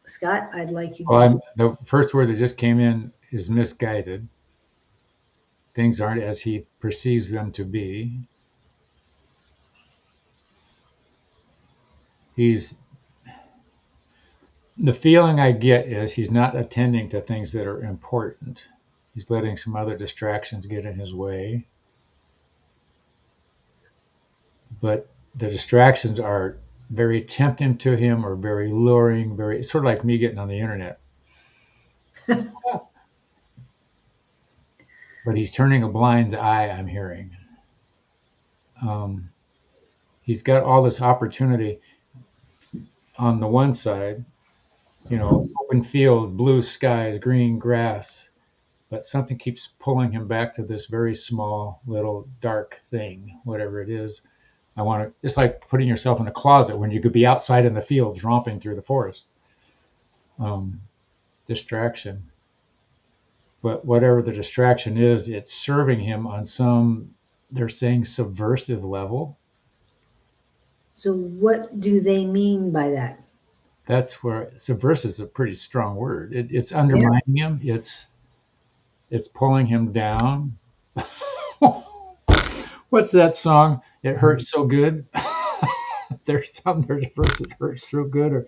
Scott, I'd like you to. Well, the first word that just came in is misguided. Things aren't as he perceives them to be. The feeling I get is he's not attending to things that are important. He's letting some other distractions get in his way. But the distractions are very tempting to him or very luring, it's sort of like me getting on the internet. But he's turning a blind eye, I'm hearing. he's got all this opportunity on the one side, open fields, blue skies, green grass, but something keeps pulling him back to this very small little dark thing, whatever it is. It's like putting yourself in a closet when you could be outside in the fields romping through the forest. Distraction. But whatever the distraction is, it's serving him on some, they're saying, subversive level. So what do they mean by that? That's where subversive is a pretty strong word. It's undermining him. It's pulling him down. What's that song? It hurts so good. There's a verse that hurts so good, or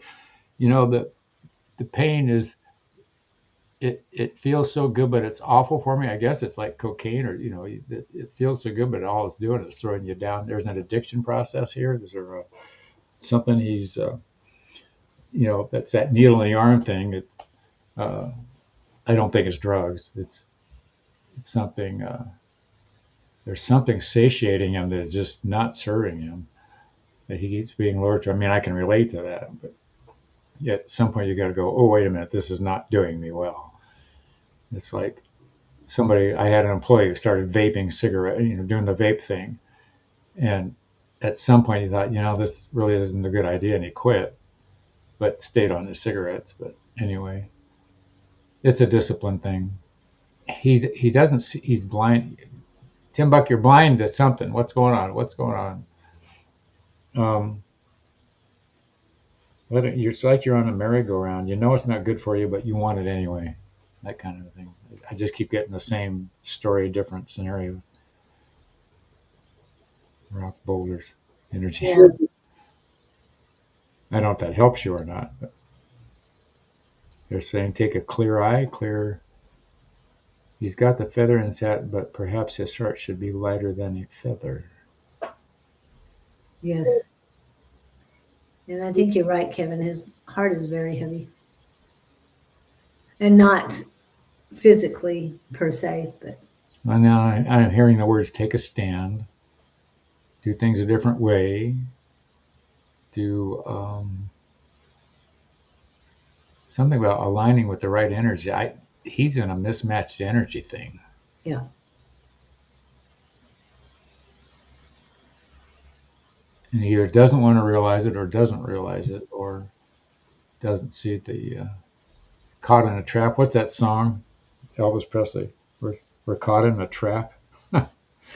the pain is. It feels so good, but it's awful for me. I guess it's like cocaine, or it feels so good, but all it's doing is throwing you down. There's an addiction process here. There's something he's, that's that needle in the arm thing. It's, I don't think it's drugs. It's something. There's something satiating him that is just not serving him. That he keeps being lured to. I mean, I can relate to that, but yet at some point you got to go, oh, wait a minute, this is not doing me well. It's like I had an employee who started vaping cigarette, doing the vape thing. And at some point he thought, this really isn't a good idea. And he quit, but stayed on his cigarettes. But anyway, it's a discipline thing. He doesn't see, he's blind. Tim Buck, you're blind to something. What's going on? It's like you're on a merry-go-round. It's not good for you, but you want it anyway. That kind of thing. I just keep getting the same story, different scenarios. Rock boulders, energy. Yeah. I don't know if that helps you or not, but they're saying take a clear eye, He's got the feather in his hat, but perhaps his heart should be lighter than a feather. Yes. And I think you're right, Kevin. His heart is very heavy. And not physically per se, but. And now I'm hearing the words take a stand, do things a different way, do something about aligning with the right energy. He's in a mismatched energy thing. Yeah. And he either doesn't want to realize it or doesn't realize it or doesn't see the caught in a trap. What's that song? Elvis Presley. We're caught in a trap.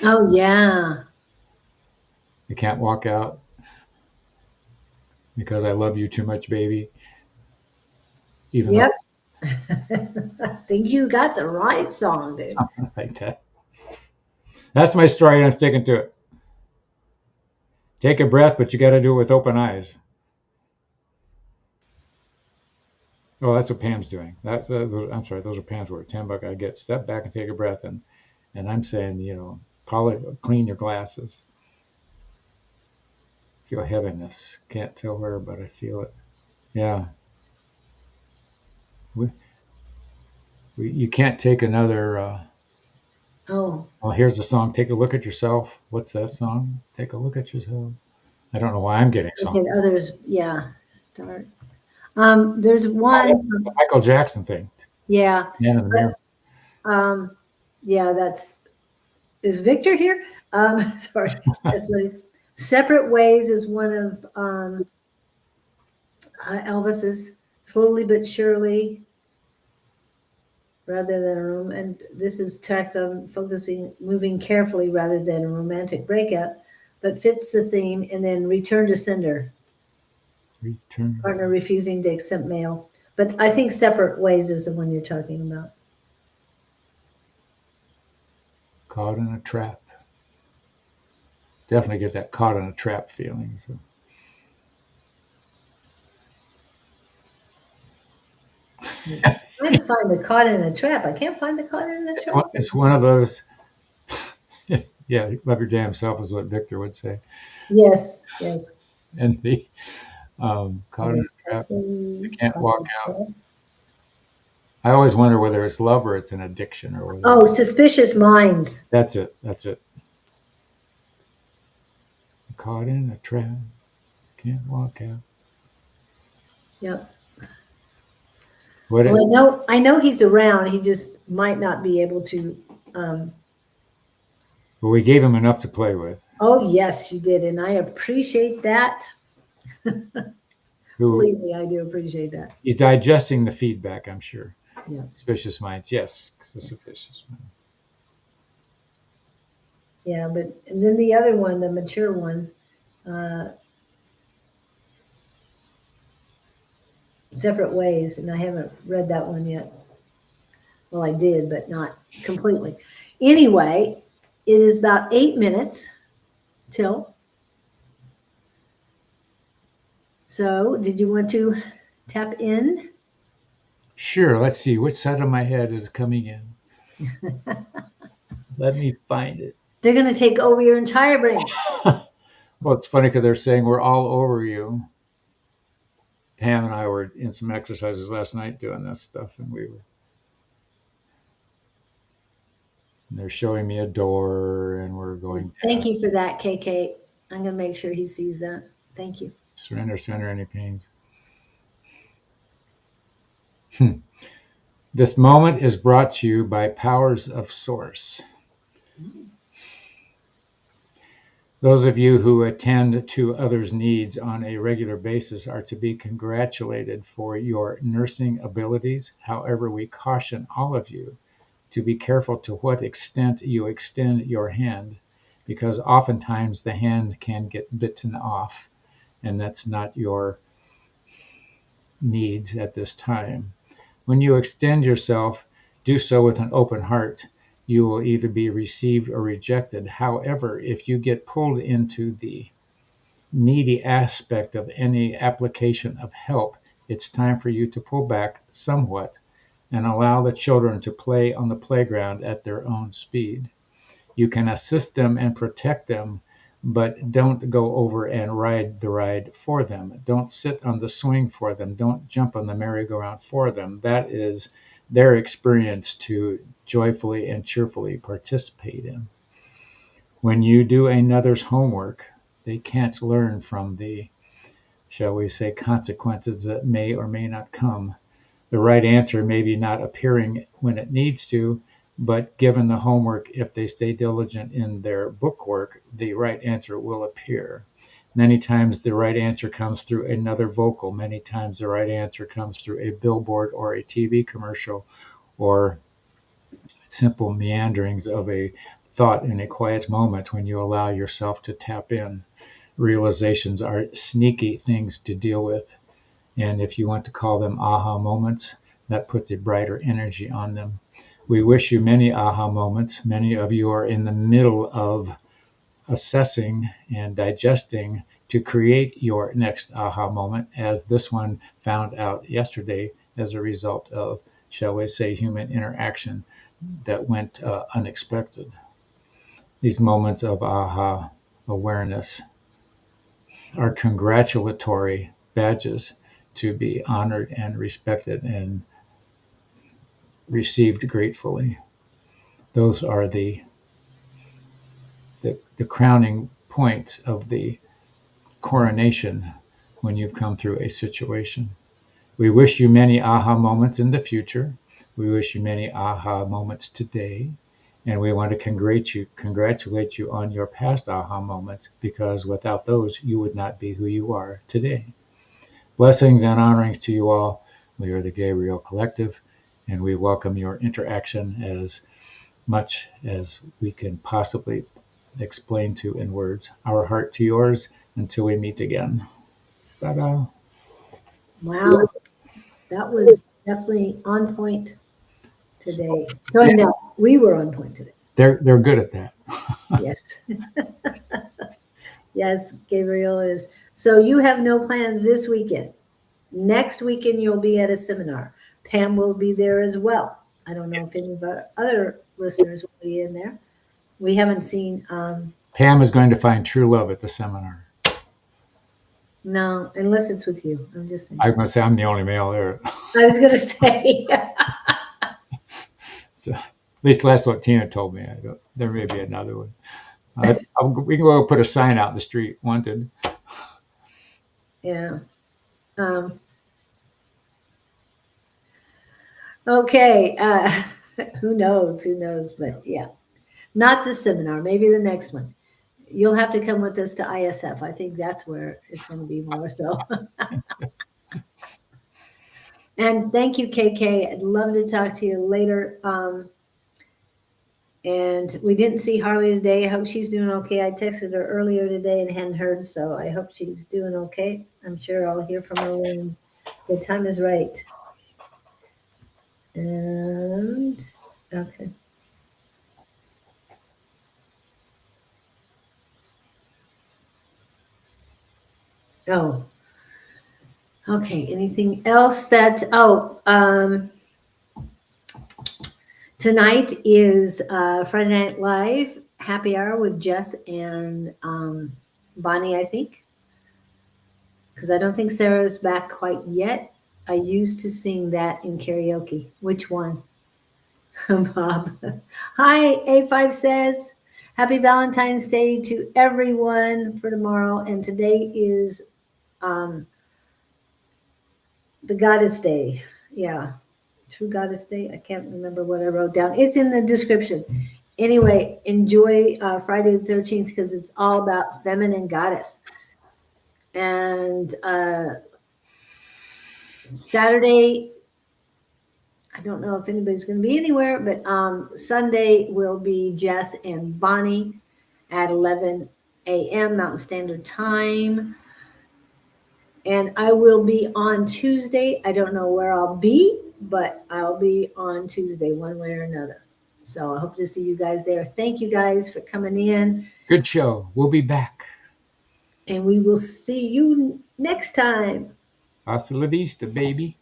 Oh, yeah. You can't walk out because I love you too much, baby. Yep. I think you got the right song, dude. Something like that. That's my story, and I'm sticking to it. Take a breath, but you got to do it with open eyes. Oh, that's what Pam's doing. I'm sorry, those are Pam's words. 10 buck, I get step back and take a breath, and I'm saying, probably clean your glasses. Feel heaviness. Can't tell where, but I feel it. Yeah. You can't take another. Oh. Well, here's the song. Take a look at yourself. What's that song? Take a look at yourself. I don't know why I'm getting songs. Look at others. Yeah. Start. There's one. The Michael Jackson thing. Yeah. Man in the mirror. Yeah, is Victor here? Sorry. That's what Separate Ways is one of Elvis's. Slowly but surely, rather than a room. And this is tacked on focusing, moving carefully rather than a romantic breakup, but fits the theme. And then Return to Sender. Partner refusing to accept mail. But I think Separate Ways is the one you're talking about. Caught in a trap. Definitely get that caught in a trap feeling. So. I'm trying to find the caught in a trap. I can't find the caught in a trap. It's one of those. Yeah, love your damn self is what Victor would say. Yes. And the caught in a trap. You can't walk out. I always wonder whether it's love or it's an addiction or whether. Oh, Suspicious Minds. That's it. caught in a trap, can't walk out. Yep. What Well, I know he's around. He just might not be able to. Well, we gave him enough to play with. Oh, yes, you did. And I appreciate that. Believe me, I do appreciate that. He's digesting the feedback, I'm sure. Yeah. Suspicious minds, yes. Suspicious minds. Yeah, and then the other one, the mature one, separate ways, and I haven't read that one yet. Well, I did, but not completely. Anyway, it is about 8 minutes till. So, did you want to tap in? Sure. Let's see. Which side of my head is coming in? Let me find it. They're going to take over your entire brain. Well, it's funny because they're saying we're all over you. Pam and I were in some exercises last night doing this stuff, and they're showing me a door, and we're going. Thank you for that, KK. I'm going to make sure he sees that. Thank you. Surrender any pains. This moment is brought to you by Powers of Source. Those of you who attend to others' needs on a regular basis are to be congratulated for your nursing abilities. However, we caution all of you to be careful to what extent you extend your hand, because oftentimes the hand can get bitten off, and that's not your needs at this time. When you extend yourself, do so with an open heart. You will either be received or rejected. However, if you get pulled into the needy aspect of any application of help, it's time for you to pull back somewhat and allow the children to play on the playground at their own speed. You can assist them and protect them, but don't go over and ride the ride for them. Don't sit on the swing for them. Don't jump on the merry-go-round for them. That is their experience to joyfully and cheerfully participate in. When you do another's homework, they can't learn from the, shall we say, consequences that may or may not come. The right answer may be not appearing when it needs to, but given the homework, if they stay diligent in their book work, the right answer will appear. Many times the right answer comes through another vocal. Many times the right answer comes through a billboard or a TV commercial, or simple meanderings of a thought in a quiet moment when you allow yourself to tap in. Realizations are sneaky things to deal with. And if you want to call them aha moments, that puts a brighter energy on them. We wish you many aha moments. Many of you are in the middle of assessing and digesting to create your next aha moment, as this one found out yesterday as a result of, shall we say, human interaction that went unexpected. These moments of aha awareness are congratulatory badges to be honored and respected and received gratefully. Those are the crowning points of the coronation when you've come through a situation. We wish you many aha moments in the future. We wish you many aha moments today. And we want to congratulate you on your past aha moments, because without those, you would not be who you are today. Blessings and honorings to you all. We are the Gabriel Collective, and we welcome your interaction as much as we can possibly explain to in words. Our heart to yours until we meet again. Ta-da. Wow. That was definitely on point today. Showing that we were on point today. They're good at that. Yes. Yes, Gabriel is. So you have no plans this weekend. Next weekend, you'll be at a seminar. Pam will be there as well. I don't know if any of our other listeners will be in there. We haven't seen. Pam is going to find true love at the seminar. No, unless it's with you. I'm just saying. I'm going to say I'm the only male there. I was going to say. So, at least that's what Tina told me. There may be another one. We can go put a sign out in the street, wanted. Yeah. Okay. Who knows? Who knows? But yeah, not the seminar. Maybe the next one. You'll have to come with us to ISF. I think that's where it's going to be more so. And thank you, KK. I'd love to talk to you later. And we didn't see Harley today. I hope she's doing okay. I texted her earlier today and hadn't heard, so I hope she's doing okay. I'm sure I'll hear from her when the time is right. And okay. Oh, okay. Anything else that, tonight is Friday Night Live happy hour with Jess and Bonnie, I think. Because I don't think Sarah's back quite yet. I used to sing that in karaoke. Which one? Bob. Hi, A5 says, Happy Valentine's Day to everyone for tomorrow. And today is the Goddess Day. Yeah. True Goddess Day. I can't remember what I wrote down. It's in the description. Anyway, enjoy Friday the 13th because it's all about feminine goddess. And Saturday, I don't know if anybody's going to be anywhere, but Sunday will be Jess and Bonnie at 11 a.m. Mountain Standard Time. And I will be on Tuesday. I don't know where I'll be, but I'll be on Tuesday one way or another. So I hope to see you guys there. Thank you guys for coming in. Good show. We'll be back. And we will see you next time. Hasta la vista, baby.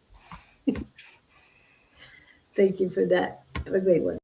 Thank you for that. Have a great one.